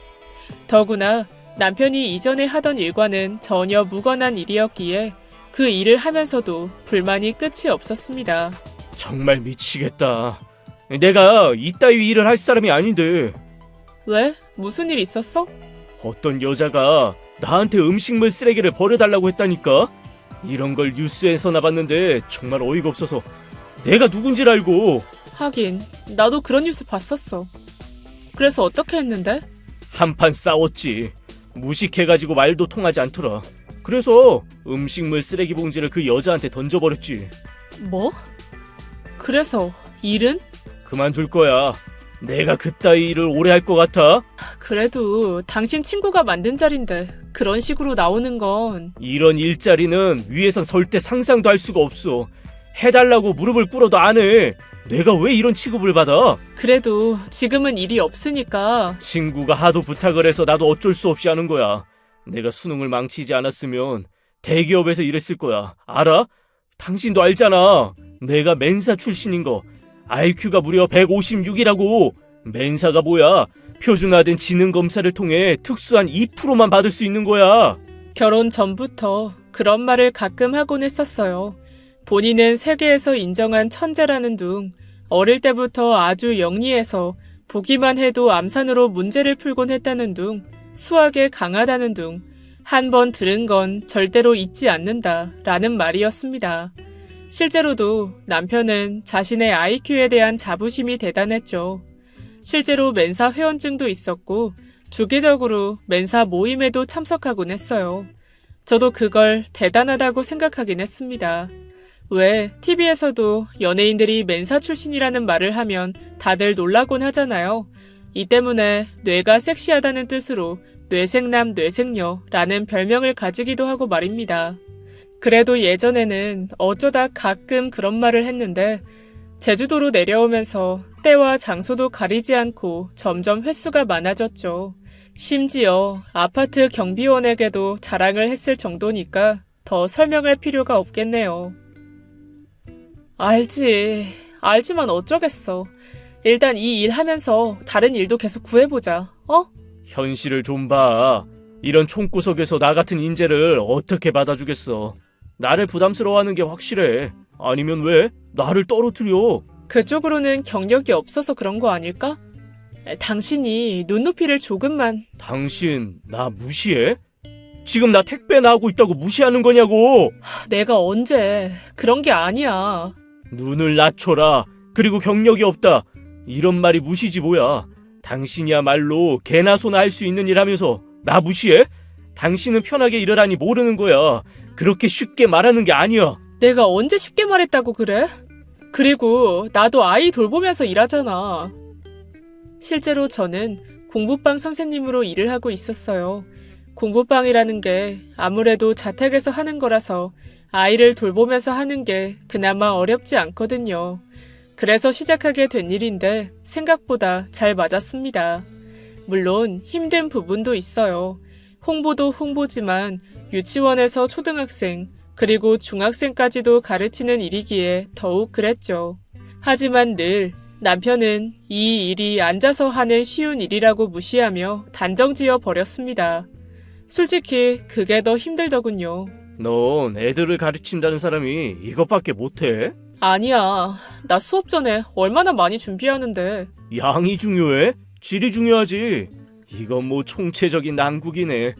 더구나 남편이 이전에 하던 일과는 전혀 무관한 일이었기에 그 일을 하면서도 불만이 끝이 없었습니다. 정말 미치겠다. 내가 이따위 일을 할 사람이 아닌데 왜? 무슨 일 있었어? 어떤 여자가 나한테 음식물 쓰레기를 버려달라고 했다니까? 이런 걸 뉴스에서나 봤는데 정말 어이가 없어서 내가 누군지를 알고. 하긴 나도 그런 뉴스 봤었어. 그래서 어떻게 했는데? 한판 싸웠지. 무식해가지고 말도 통하지 않더라. 그래서 음식물 쓰레기 봉지를 그 여자한테 던져버렸지. 뭐? 그래서 일은? 그만둘 거야. 내가 그따위 일을 오래 할 것 같아? 그래도 당신 친구가 만든 자리인데 그런 식으로 나오는 건... 이런 일자리는 위에선 절대 상상도 할 수가 없어. 해달라고 무릎을 꿇어도 안 해. 내가 왜 이런 취급을 받아? 그래도 지금은 일이 없으니까... 친구가 하도 부탁을 해서 나도 어쩔 수 없이 하는 거야. 내가 수능을 망치지 않았으면 대기업에서 일했을 거야. 알아? 당신도 알잖아. 내가 멘사 출신인 거. IQ가 무려 156이라고. 멘사가 뭐야? 표준화된 지능 검사를 통해 특수한 2%만 받을 수 있는 거야. 결혼 전부터 그런 말을 가끔 하곤 했었어요. 본인은 세계에서 인정한 천재라는 둥, 어릴 때부터 아주 영리해서 보기만 해도 암산으로 문제를 풀곤 했다는 둥, 수학에 강하다는 둥, 한 번 들은 건 절대로 잊지 않는다 라는 말이었습니다. 실제로도 남편은 자신의 IQ에 대한 자부심이 대단했죠. 실제로 멘사 회원증도 있었고 주기적으로 멘사 모임에도 참석하곤 했어요. 저도 그걸 대단하다고 생각하긴 했습니다. 왜 TV에서도 연예인들이 멘사 출신이라는 말을 하면 다들 놀라곤 하잖아요. 이 때문에 뇌가 섹시하다는 뜻으로 뇌생남 뇌생녀라는 별명을 가지기도 하고 말입니다. 그래도 예전에는 어쩌다 가끔 그런 말을 했는데 제주도로 내려오면서 때와 장소도 가리지 않고 점점 횟수가 많아졌죠. 심지어 아파트 경비원에게도 자랑을 했을 정도니까 더 설명할 필요가 없겠네요. 알지만 어쩌겠어. 일단 이 일 하면서 다른 일도 계속 구해보자. 현실을 좀 봐. 이런 총구석에서 나 같은 인재를 어떻게 받아주겠어. 나를 부담스러워하는 게 확실해. 아니면 왜? 나를 떨어뜨려. 그쪽으로는 경력이 없어서 그런 거 아닐까? 당신이 눈높이를 조금만. 당신 나 무시해? 지금 나 택배 나오고 있다고 무시하는 거냐고. 내가 언제. 그런 게 아니야. 눈을 낮춰라. 그리고 경력이 없다. 이런 말이 무시지 뭐야. 당신이야말로 개나 소나 할 수 있는 일 하면서 나 무시해? 당신은 편하게 일하라니 모르는 거야. 그렇게 쉽게 말하는 게 아니야. 내가 언제 쉽게 말했다고 그래? 그리고 나도 아이 돌보면서 일하잖아. 실제로 저는 공부방 선생님으로 일을 하고 있었어요. 공부방이라는 게 아무래도 자택에서 하는 거라서 아이를 돌보면서 하는 게 그나마 어렵지 않거든요. 그래서 시작하게 된 일인데 생각보다 잘 맞았습니다. 물론 힘든 부분도 있어요. 홍보도 홍보지만 유치원에서 초등학생 그리고 중학생까지도 가르치는 일이기에 더욱 그랬죠. 하지만 늘 남편은 이 일이 앉아서 하는 쉬운 일이라고 무시하며 단정지어 버렸습니다. 솔직히 그게 더 힘들더군요. 넌 애들을 가르친다는 사람이 이것밖에 못해? 아니야. 나 수업 전에 얼마나 많이 준비하는데. 양이 중요해? 질이 중요하지. 이건 뭐 총체적인 난국이네.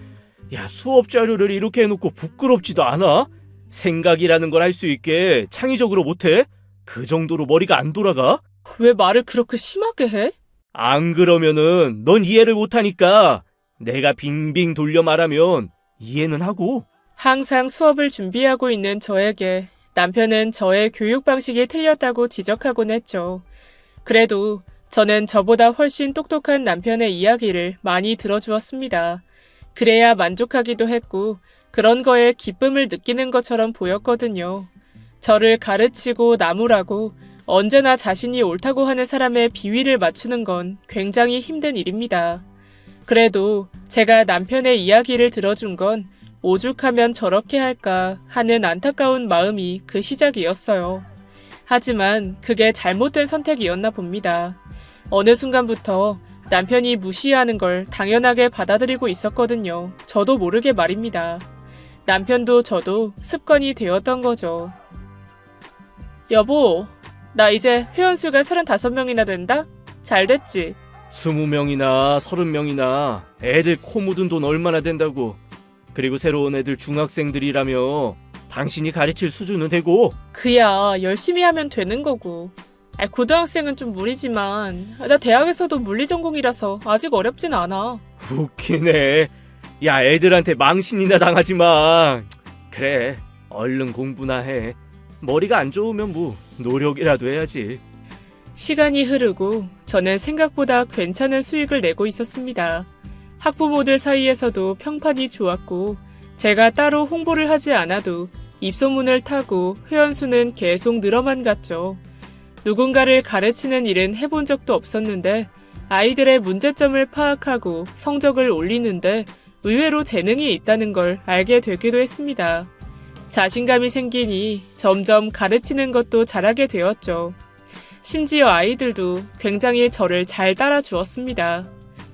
야, 수업 자료를 이렇게 해놓고 부끄럽지도 않아? 생각이라는 걸 할 수 있게 창의적으로 못해? 그 정도로 머리가 안 돌아가? 왜 말을 그렇게 심하게 해? 안 그러면은 넌 이해를 못하니까 내가 빙빙 돌려 말하면 이해는 하고. 항상 수업을 준비하고 있는 저에게 남편은 저의 교육 방식이 틀렸다고 지적하곤 했죠. 그래도 저는 저보다 훨씬 똑똑한 남편의 이야기를 많이 들어주었습니다. 그래야 만족하기도 했고 그런 거에 기쁨을 느끼는 것처럼 보였거든요. 저를 가르치고 나무라고 언제나 자신이 옳다고 하는 사람의 비위를 맞추는 건 굉장히 힘든 일입니다. 그래도 제가 남편의 이야기를 들어준 건 오죽하면 저렇게 할까 하는 안타까운 마음이 그 시작이었어요. 하지만 그게 잘못된 선택이었나 봅니다. 어느 순간부터 남편이 무시하는 걸 당연하게 받아들이고 있었거든요. 저도 모르게 말입니다. 남편도 저도 습관이 되었던 거죠. 여보, 나 이제 회원수가 35명이나 된다? 잘 됐지? 20명이나 30명이나 애들 코 묻은 돈 얼마나 된다고. 그리고 새로운 애들 중학생들이라며 당신이 가르칠 수준은 되고. 그야 열심히 하면 되는 거고. 고등학생은 좀 무리지만 나 대학에서도 물리 전공이라서 아직 어렵진 않아. 웃기네. 야, 애들한테 망신이나 당하지 마. 그래, 얼른 공부나 해. 머리가 안 좋으면 뭐 노력이라도 해야지. 시간이 흐르고 저는 생각보다 괜찮은 수익을 내고 있었습니다. 학부모들 사이에서도 평판이 좋았고 제가 따로 홍보를 하지 않아도 입소문을 타고 회원수는 계속 늘어만 갔죠. 누군가를 가르치는 일은 해본 적도 없었는데 아이들의 문제점을 파악하고 성적을 올리는데 의외로 재능이 있다는 걸 알게 되기도 했습니다. 자신감이 생기니 점점 가르치는 것도 잘하게 되었죠. 심지어 아이들도 굉장히 저를 잘 따라주었습니다.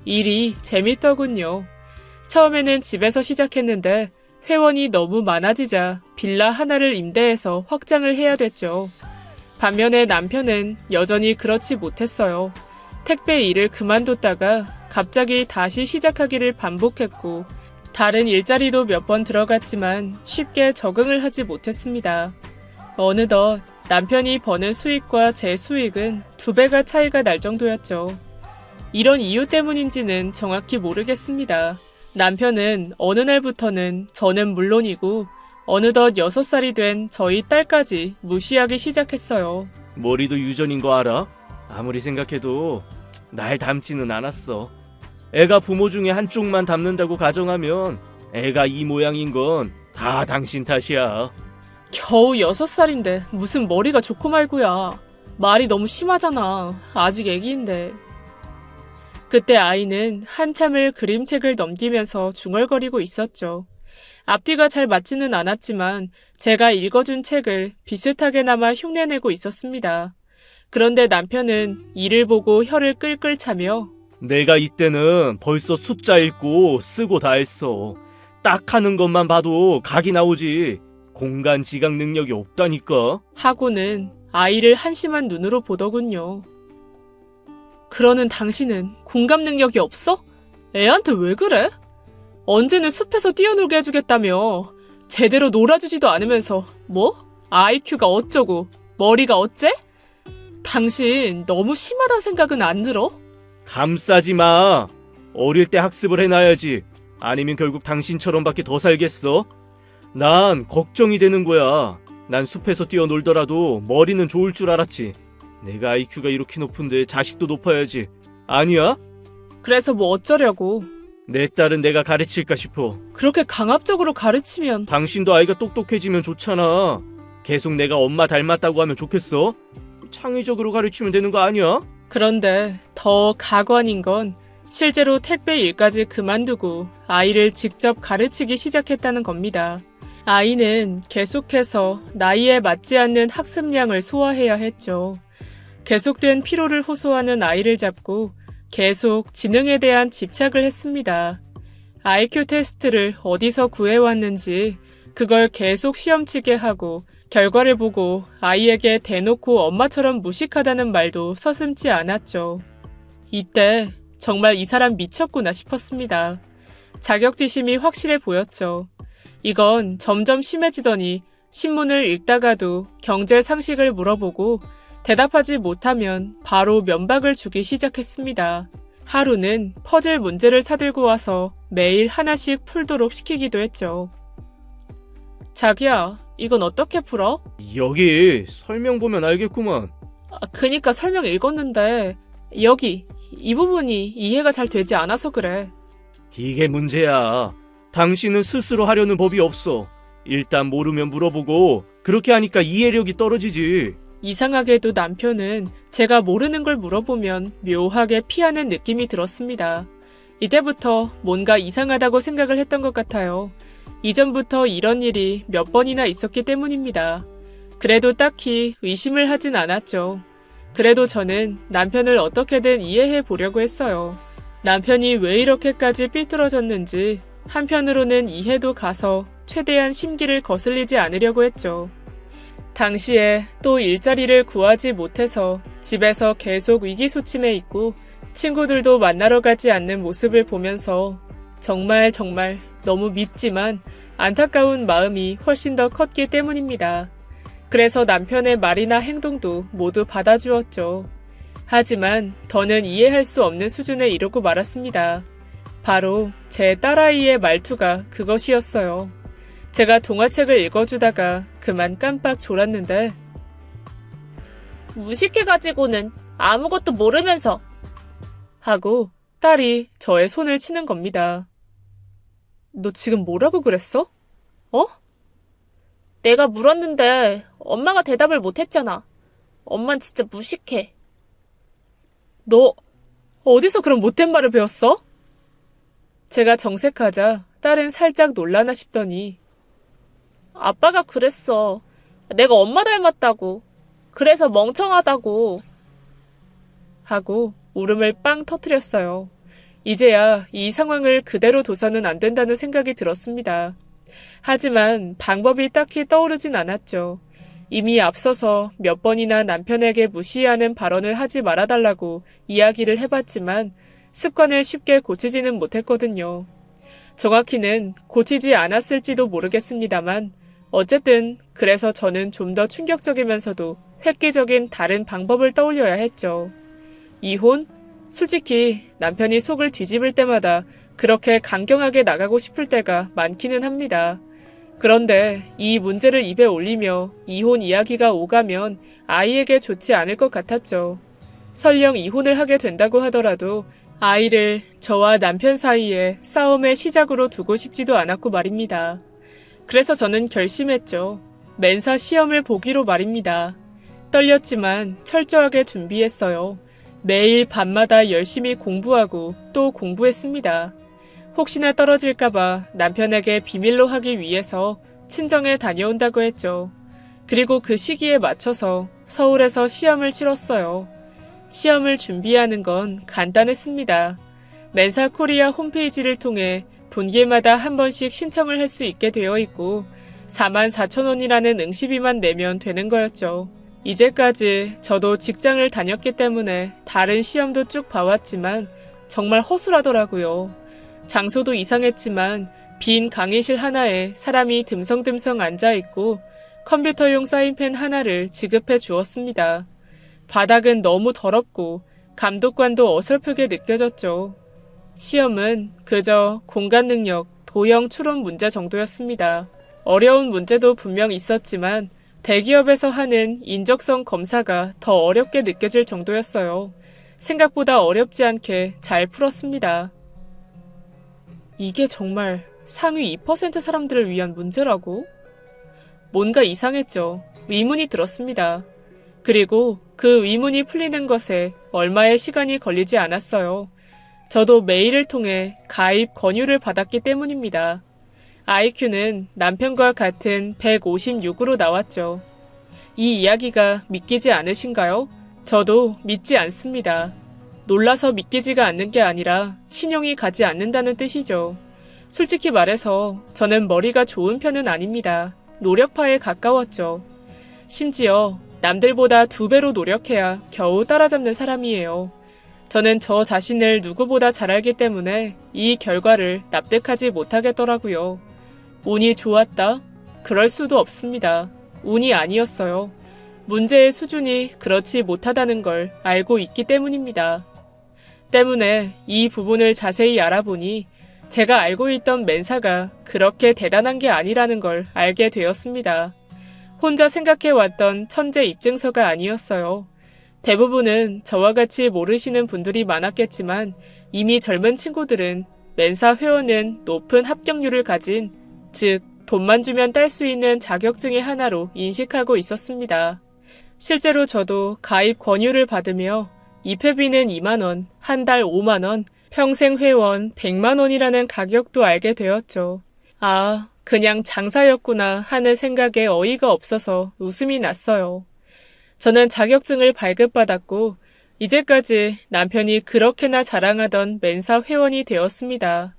일이 재밌더군요. 처음에는 집에서 시작했는데 회원이 너무 많아지자 빌라 하나를 임대해서 확장을 해야 됐죠. 반면에 남편은 여전히 그렇지 못했어요. 택배 일을 그만뒀다가 갑자기 다시 시작하기를 반복했고 다른 일자리도 몇 번 들어갔지만 쉽게 적응을 하지 못했습니다. 어느덧 남편이 버는 수익과 제 수익은 2배가 차이가 날 정도였죠. 이런 이유 때문인지는 정확히 모르겠습니다. 남편은 어느 날부터는 저는 물론이고 어느덧 6살이 된 저희 딸까지 무시하기 시작했어요. 머리도 유전인 거 알아? 아무리 생각해도 날 닮지는 않았어. 애가 부모 중에 한쪽만 닮는다고 가정하면 애가 이 모양인 건 다 당신 탓이야. 겨우 6살인데 무슨 머리가 좋고 말고야. 말이 너무 심하잖아. 아직 애기인데. 그때 아이는 한참을 그림책을 넘기면서 중얼거리고 있었죠. 앞뒤가 잘 맞지는 않았지만 제가 읽어준 책을 비슷하게나마 흉내내고 있었습니다. 그런데 남편은 이를 보고 혀를 끌끌 차며 내가 이때는 벌써 숫자 읽고 쓰고 다 했어. 딱 하는 것만 봐도 각이 나오지. 공간 지각 능력이 없다니까. 하고는 아이를 한심한 눈으로 보더군요. 그러는 당신은 공감 능력이 없어? 애한테 왜 그래? 언제는 숲에서 뛰어놀게 해주겠다며 제대로 놀아주지도 않으면서 뭐? IQ가 어쩌고 머리가 어째? 당신 너무 심하단 생각은 안 들어? 감싸지 마. 어릴 때 학습을 해놔야지. 아니면 결국 당신처럼밖에 더 살겠어? 난 걱정이 되는 거야. 난 숲에서 뛰어놀더라도 머리는 좋을 줄 알았지. 내가 IQ가 이렇게 높은데 자식도 높아야지. 아니야? 그래서 뭐 어쩌려고. 내 딸은 내가 가르칠까 싶어. 그렇게 강압적으로 가르치면. 당신도 아이가 똑똑해지면 좋잖아. 계속 내가 엄마 닮았다고 하면 좋겠어? 창의적으로 가르치면 되는 거 아니야? 그런데 더 가관인 건 실제로 택배 일까지 그만두고 아이를 직접 가르치기 시작했다는 겁니다. 아이는 계속해서 나이에 맞지 않는 학습량을 소화해야 했죠. 계속된 피로를 호소하는 아이를 잡고 계속 지능에 대한 집착을 했습니다. IQ 테스트를 어디서 구해왔는지 그걸 계속 시험치게 하고 결과를 보고 아이에게 대놓고 엄마처럼 무식하다는 말도 서슴지 않았죠. 이때 정말 이 사람 미쳤구나 싶었습니다. 자격지심이 확실해 보였죠. 이건 점점 심해지더니 신문을 읽다가도 경제 상식을 물어보고 대답하지 못하면 바로 면박을 주기 시작했습니다. 하루는 퍼즐 문제를 사들고 와서 매일 하나씩 풀도록 시키기도 했죠. 자기야, 이건 어떻게 풀어? 여기 설명 보면 알겠구만. 그니까 설명 읽었는데 여기 이 부분이 이해가 잘 되지 않아서 그래. 이게 문제야. 당신은 스스로 하려는 법이 없어. 일단 모르면 물어보고 그렇게 하니까 이해력이 떨어지지. 이상하게도 남편은 제가 모르는 걸 물어보면 묘하게 피하는 느낌이 들었습니다. 이때부터 뭔가 이상하다고 생각을 했던 것 같아요. 이전부터 이런 일이 몇 번이나 있었기 때문입니다. 그래도 딱히 의심을 하진 않았죠. 그래도 저는 남편을 어떻게든 이해해 보려고 했어요. 남편이 왜 이렇게까지 삐뚤어졌는지 한편으로는 이해도 가서 최대한 심기를 거슬리지 않으려고 했죠. 당시에 또 일자리를 구하지 못해서 집에서 계속 위기소침해 있고 친구들도 만나러 가지 않는 모습을 보면서 정말 너무 밉지만 안타까운 마음이 훨씬 더 컸기 때문입니다. 그래서 남편의 말이나 행동도 모두 받아주었죠. 하지만 더는 이해할 수 없는 수준에 이르고 말았습니다. 바로 제 딸아이의 말투가 그것이었어요. 제가 동화책을 읽어주다가 그만 깜빡 졸았는데 무식해가지고는 아무것도 모르면서 하고 딸이 저의 손을 치는 겁니다. 너 지금 뭐라고 그랬어? 어? 내가 물었는데 엄마가 대답을 못했잖아. 엄만 진짜 무식해. 너 어디서 그런 못된 말을 배웠어? 제가 정색하자 딸은 살짝 놀라나 싶더니 아빠가 그랬어. 내가 엄마 닮았다고. 그래서 멍청하다고. 하고 울음을 빵 터뜨렸어요. 이제야 이 상황을 그대로 둬서는 안 된다는 생각이 들었습니다. 하지만 방법이 딱히 떠오르진 않았죠. 이미 앞서서 몇 번이나 남편에게 무시하는 발언을 하지 말아달라고 이야기를 해봤지만 습관을 쉽게 고치지는 못했거든요. 정확히는 고치지 않았을지도 모르겠습니다만 어쨌든 그래서 저는 좀 더 충격적이면서도 획기적인 다른 방법을 떠올려야 했죠. 이혼? 솔직히 남편이 속을 뒤집을 때마다 그렇게 강경하게 나가고 싶을 때가 많기는 합니다. 그런데 이 문제를 입에 올리며 이혼 이야기가 오가면 아이에게 좋지 않을 것 같았죠. 설령 이혼을 하게 된다고 하더라도 아이를 저와 남편 사이에 싸움의 시작으로 두고 싶지도 않았고 말입니다. 그래서 저는 결심했죠. 맨사 시험을 보기로 말입니다. 떨렸지만 철저하게 준비했어요. 매일 밤마다 열심히 공부하고 또 공부했습니다. 혹시나 떨어질까봐 남편에게 비밀로 하기 위해서 친정에 다녀온다고 했죠. 그리고 그 시기에 맞춰서 서울에서 시험을 치렀어요. 시험을 준비하는 건 간단했습니다. 맨사 코리아 홈페이지를 통해 분기마다 한 번씩 신청을 할 수 있게 되어 있고 44,000원이라는 응시비만 내면 되는 거였죠. 이제까지 저도 직장을 다녔기 때문에 다른 시험도 쭉 봐왔지만 정말 허술하더라고요. 장소도 이상했지만 빈 강의실 하나에 사람이 듬성듬성 앉아있고 컴퓨터용 사인펜 하나를 지급해 주었습니다. 바닥은 너무 더럽고 감독관도 어설프게 느껴졌죠. 시험은 그저 공간 능력, 도형 추론 문제 정도였습니다. 어려운 문제도 분명 있었지만 대기업에서 하는 인적성 검사가 더 어렵게 느껴질 정도였어요. 생각보다 어렵지 않게 잘 풀었습니다. 이게 정말 상위 2% 사람들을 위한 문제라고? 뭔가 이상했죠. 의문이 들었습니다. 그리고 그 의문이 풀리는 것에 얼마의 시간이 걸리지 않았어요. 저도 메일을 통해 가입 권유를 받았기 때문입니다. IQ는 남편과 같은 156으로 나왔죠. 이 이야기가 믿기지 않으신가요? 저도 믿지 않습니다. 놀라서 믿기지가 않는 게 아니라 신용이 가지 않는다는 뜻이죠. 솔직히 말해서 저는 머리가 좋은 편은 아닙니다. 노력파에 가까웠죠. 심지어 남들보다 2배로 노력해야 겨우 따라잡는 사람이에요. 저는 저 자신을 누구보다 잘 알기 때문에 이 결과를 납득하지 못하겠더라고요. 운이 좋았다? 그럴 수도 없습니다. 운이 아니었어요. 문제의 수준이 그렇지 못하다는 걸 알고 있기 때문입니다. 때문에 이 부분을 자세히 알아보니 제가 알고 있던 맨사가 그렇게 대단한 게 아니라는 걸 알게 되었습니다. 혼자 생각해왔던 천재 입증서가 아니었어요. 대부분은 저와 같이 모르시는 분들이 많았겠지만 이미 젊은 친구들은 맨사 회원은 높은 합격률을 가진, 즉 돈만 주면 딸 수 있는 자격증의 하나로 인식하고 있었습니다. 실제로 저도 가입 권유를 받으며 입회비는 2만원, 한 달 5만원, 평생 회원 100만원이라는 가격도 알게 되었죠. 아, 그냥 장사였구나 하는 생각에 어이가 없어서 웃음이 났어요. 저는 자격증을 발급받았고 이제까지 남편이 그렇게나 자랑하던 맨사 회원이 되었습니다.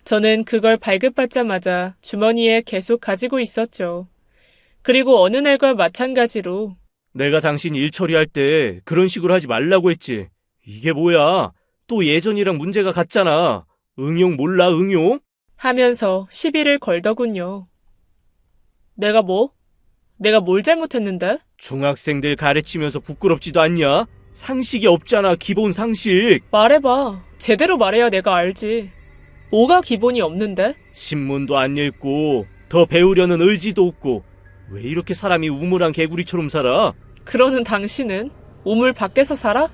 저는 그걸 발급받자마자 주머니에 계속 가지고 있었죠. 그리고 어느 날과 마찬가지로 내가 당신 일 처리할 때 그런 식으로 하지 말라고 했지. 이게 뭐야? 또 예전이랑 문제가 같잖아. 응용 몰라, 응용? 하면서 시비를 걸더군요. 내가 뭘 잘못했는데? 중학생들 가르치면서 부끄럽지도 않냐? 상식이 없잖아, 기본 상식. 말해봐. 제대로 말해야 내가 알지. 뭐가 기본이 없는데? 신문도 안 읽고 더 배우려는 의지도 없고 왜 이렇게 사람이 우물한 개구리처럼 살아? 그러는 당신은 우물 밖에서 살아?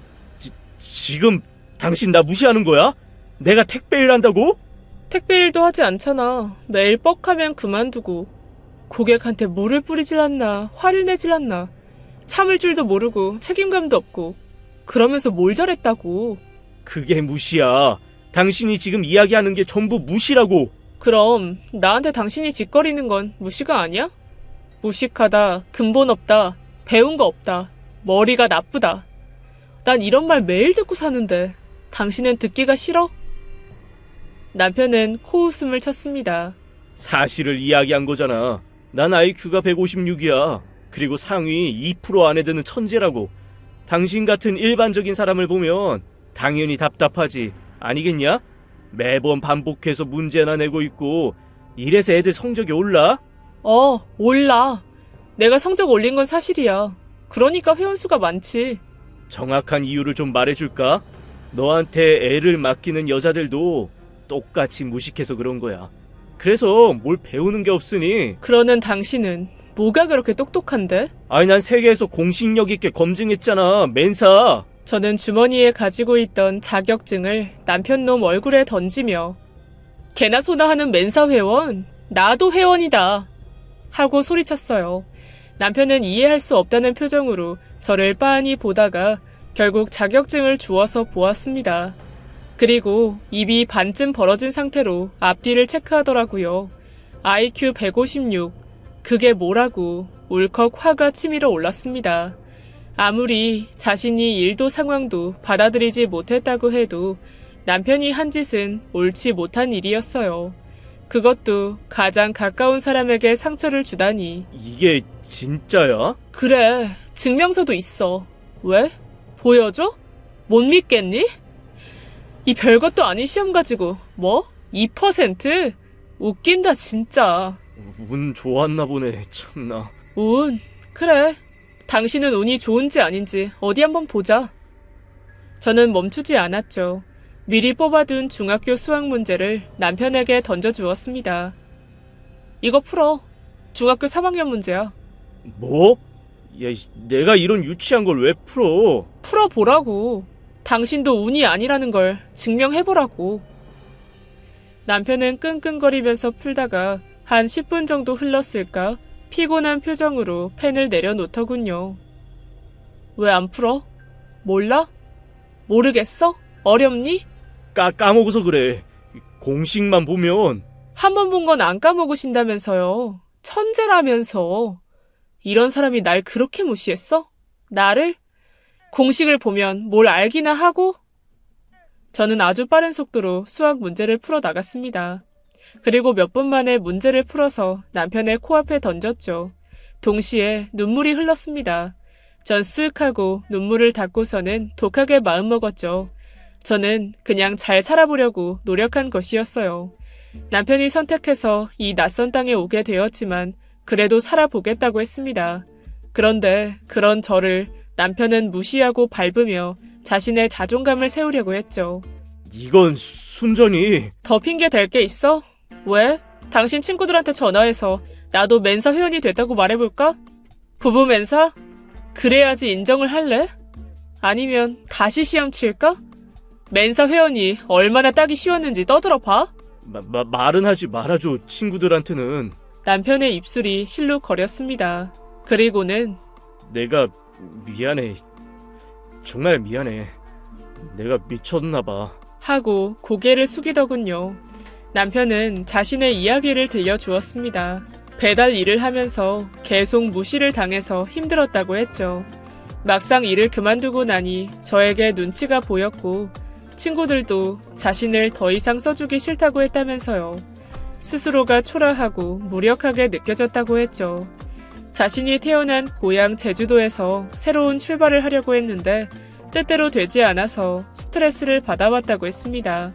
지금 당신 나 무시하는 거야? 내가 택배 일 한다고? 택배 일도 하지 않잖아. 매일 뻑하면 그만두고 고객한테 물을 뿌리질 않나, 화를 내질 않나, 참을 줄도 모르고 책임감도 없고 그러면서 뭘 잘했다고. 그게 무시야. 당신이 지금 이야기하는 게 전부 무시라고. 그럼 나한테 당신이 짓거리는 건 무시가 아니야? 무식하다, 근본 없다, 배운 거 없다, 머리가 나쁘다. 난 이런 말 매일 듣고 사는데 당신은 듣기가 싫어? 남편은 코웃음을 쳤습니다. 사실을 이야기한 거잖아. 난 IQ가 156이야. 그리고 상위 2% 안에 드는 천재라고. 당신 같은 일반적인 사람을 보면 당연히 답답하지. 아니겠냐? 매번 반복해서 문제나 내고 있고 이래서 애들 성적이 올라? 올라. 내가 성적 올린 건 사실이야. 그러니까 회원수가 많지. 정확한 이유를 좀 말해줄까? 너한테 애를 맡기는 여자들도 똑같이 무식해서 그런 거야. 그래서 뭘 배우는 게 없으니. 그러는 당신은 뭐가 그렇게 똑똑한데? 아니 난 세계에서 공신력 있게 검증했잖아. 맨사. 저는 주머니에 가지고 있던 자격증을 남편놈 얼굴에 던지며 개나 소나 하는 맨사 회원? 나도 회원이다. 하고 소리쳤어요. 남편은 이해할 수 없다는 표정으로 저를 빤히 보다가 결국 자격증을 주워서 보았습니다. 그리고 입이 반쯤 벌어진 상태로 앞뒤를 체크하더라고요. IQ 156. 그게 뭐라고 울컥 화가 치밀어 올랐습니다. 아무리 자신이 일도 상황도 받아들이지 못했다고 해도 남편이 한 짓은 옳지 못한 일이었어요. 그것도 가장 가까운 사람에게 상처를 주다니. 이게 진짜야? 그래, 증명서도 있어. 왜? 보여줘? 못 믿겠니? 이 별것도 아닌 시험 가지고 뭐? 2%? 웃긴다 진짜. 운 좋았나 보네, 참나. 운? 그래. 당신은 운이 좋은지 아닌지 어디 한번 보자. 저는 멈추지 않았죠. 미리 뽑아둔 중학교 수학 문제를 남편에게 던져주었습니다. 이거 풀어. 중학교 3학년 문제야. 뭐? 야, 내가 이런 유치한 걸 왜 풀어? 풀어보라고. 당신도 운이 아니라는 걸 증명해보라고. 남편은 끙끙거리면서 풀다가 한 10분 정도 흘렀을까 피곤한 표정으로 펜을 내려놓더군요. 왜 안 풀어? 몰라? 모르겠어? 어렵니? 까먹어서 그래. 공식만 보면. 한 번 본 건 안 까먹으신다면서요. 천재라면서. 이런 사람이 날 그렇게 무시했어? 나를? 공식을 보면 뭘 알기나 하고? 저는 아주 빠른 속도로 수학 문제를 풀어 나갔습니다. 그리고 몇 분 만에 문제를 풀어서 남편의 코앞에 던졌죠. 동시에 눈물이 흘렀습니다. 전 쓱 하고 눈물을 닦고서는 독하게 마음먹었죠. 저는 그냥 잘 살아보려고 노력한 것이었어요. 남편이 선택해서 이 낯선 땅에 오게 되었지만 그래도 살아보겠다고 했습니다. 그런데 그런 저를 남편은 무시하고 밟으며 자신의 자존감을 세우려고 했죠. 이건 순전히. 더 핑계 댈 게 있어? 왜? 당신 친구들한테 전화해서 나도 멘사 회원이 됐다고 말해볼까? 부부 멘사? 그래야지 인정을 할래? 아니면 다시 시험 칠까? 멘사 회원이 얼마나 따기 쉬웠는지 떠들어봐. 말은 하지 말아줘, 친구들한테는. 남편의 입술이 실룩거렸습니다. 그리고는 내가 미안해. 정말 미안해. 내가 미쳤나봐. 하고 고개를 숙이더군요. 남편은 자신의 이야기를 들려주었습니다. 배달 일을 하면서 계속 무시를 당해서 힘들었다고 했죠. 막상 일을 그만두고 나니 저에게 눈치가 보였고 친구들도 자신을 더 이상 써주기 싫다고 했다면서요. 스스로가 초라하고 무력하게 느껴졌다고 했죠. 자신이 태어난 고향 제주도에서 새로운 출발을 하려고 했는데 뜻대로 되지 않아서 스트레스를 받아왔다고 했습니다.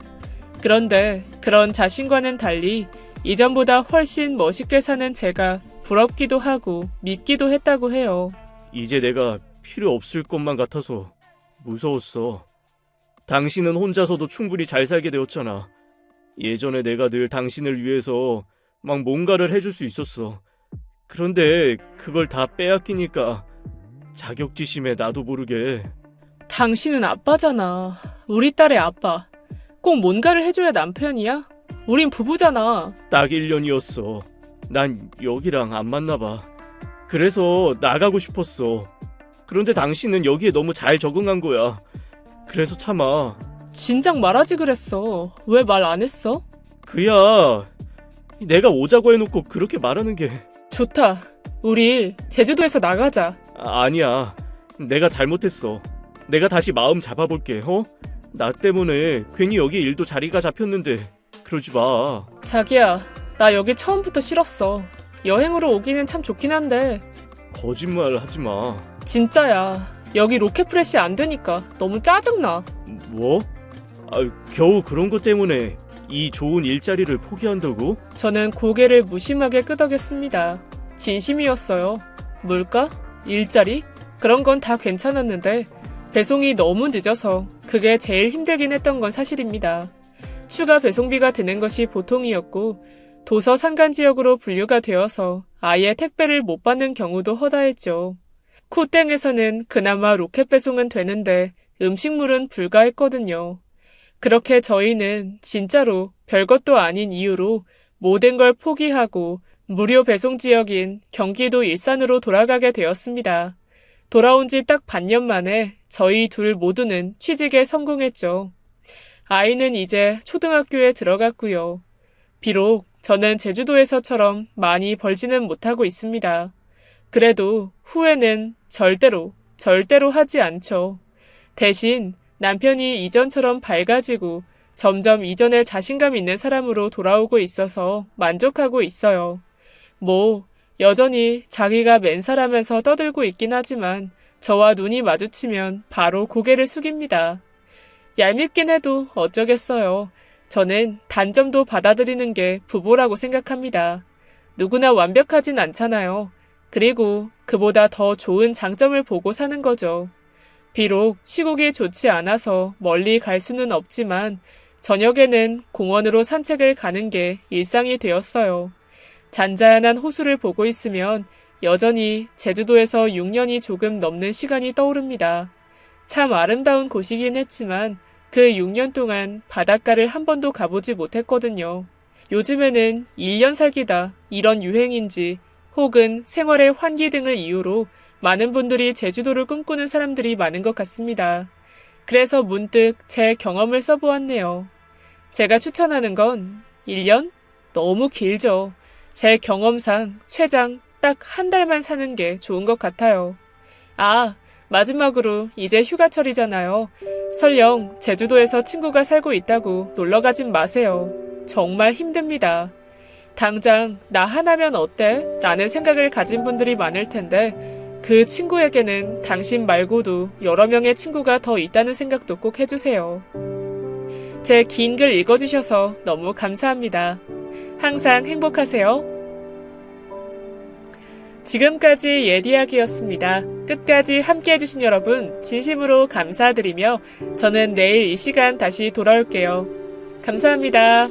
그런데 그런 자신과는 달리 이전보다 훨씬 멋있게 사는 제가 부럽기도 하고 밉기도 했다고 해요. 이제 내가 필요 없을 것만 같아서 무서웠어. 당신은 혼자서도 충분히 잘 살게 되었잖아. 예전에 내가 늘 당신을 위해서 막 뭔가를 해줄 수 있었어. 그런데 그걸 다 빼앗기니까 자격지심에 나도 모르게. 당신은 아빠잖아. 우리 딸의 아빠. 꼭 뭔가를 해줘야 남편이야? 우린 부부잖아. 딱 1년이었어. 난 여기랑 안 맞나봐. 그래서 나가고 싶었어. 그런데 당신은 여기에 너무 잘 적응한 거야. 그래서 참아. 진작 말하지 그랬어. 왜 말 안 했어? 그야 내가 오자고 해놓고 그렇게 말하는 게. 좋다. 우리 제주도에서 나가자. 아니야. 내가 잘못했어. 내가 다시 마음 잡아볼게. 나 때문에 괜히 여기 일도 자리가 잡혔는데 그러지 마. 자기야, 나 여기 처음부터 싫었어. 여행으로 오기는 참 좋긴 한데 거짓말 하지 마. 진짜야. 여기 로켓프레시 안 되니까 너무 짜증나. 뭐? 겨우 그런 것 때문에 이 좋은 일자리를 포기한다고? 저는 고개를 무심하게 끄덕였습니다. 진심이었어요. 물가? 일자리? 그런 건 다 괜찮았는데 배송이 너무 늦어서 그게 제일 힘들긴 했던 건 사실입니다. 추가 배송비가 드는 것이 보통이었고 도서 산간 지역으로 분류가 되어서 아예 택배를 못 받는 경우도 허다했죠. 쿠땡에서는 그나마 로켓 배송은 되는데 음식물은 불가했거든요. 그렇게 저희는 진짜로 별것도 아닌 이유로 모든 걸 포기하고 무료 배송 지역인 경기도 일산으로 돌아가게 되었습니다. 돌아온 지 딱 반년 만에 저희 둘 모두는 취직에 성공했죠. 아이는 이제 초등학교에 들어갔고요. 비록 저는 제주도에서처럼 많이 벌지는 못하고 있습니다. 그래도 후회는 절대로 하지 않죠. 대신 남편이 이전처럼 밝아지고 점점 이전에 자신감 있는 사람으로 돌아오고 있어서 만족하고 있어요. 여전히 자기가 맨사람에서 떠들고 있긴 하지만 저와 눈이 마주치면 바로 고개를 숙입니다. 얄밉긴 해도 어쩌겠어요. 저는 단점도 받아들이는 게 부부라고 생각합니다. 누구나 완벽하진 않잖아요. 그리고 그보다 더 좋은 장점을 보고 사는 거죠. 비록 시국이 좋지 않아서 멀리 갈 수는 없지만 저녁에는 공원으로 산책을 가는 게 일상이 되었어요. 잔잔한 호수를 보고 있으면 여전히 제주도에서 6년이 조금 넘는 시간이 떠오릅니다. 참 아름다운 곳이긴 했지만 그 6년 동안 바닷가를 한 번도 가보지 못했거든요. 요즘에는 1년 살기다 이런 유행인지 혹은 생활의 환기 등을 이유로 많은 분들이 제주도를 꿈꾸는 사람들이 많은 것 같습니다. 그래서 문득 제 경험을 써보았네요. 제가 추천하는 건 1년? 너무 길죠. 제 경험상 최장 딱 한 달만 사는 게 좋은 것 같아요. 아, 마지막으로 이제 휴가철이잖아요. 설령 제주도에서 친구가 살고 있다고 놀러 가진 마세요. 정말 힘듭니다. 당장 나 하나면 어때? 라는 생각을 가진 분들이 많을 텐데 그 친구에게는 당신 말고도 여러 명의 친구가 더 있다는 생각도 꼭 해주세요. 제 긴 글 읽어주셔서 너무 감사합니다. 항상 행복하세요. 지금까지 예디야기였습니다. 끝까지 함께 해주신 여러분 진심으로 감사드리며 저는 내일 이 시간 다시 돌아올게요. 감사합니다.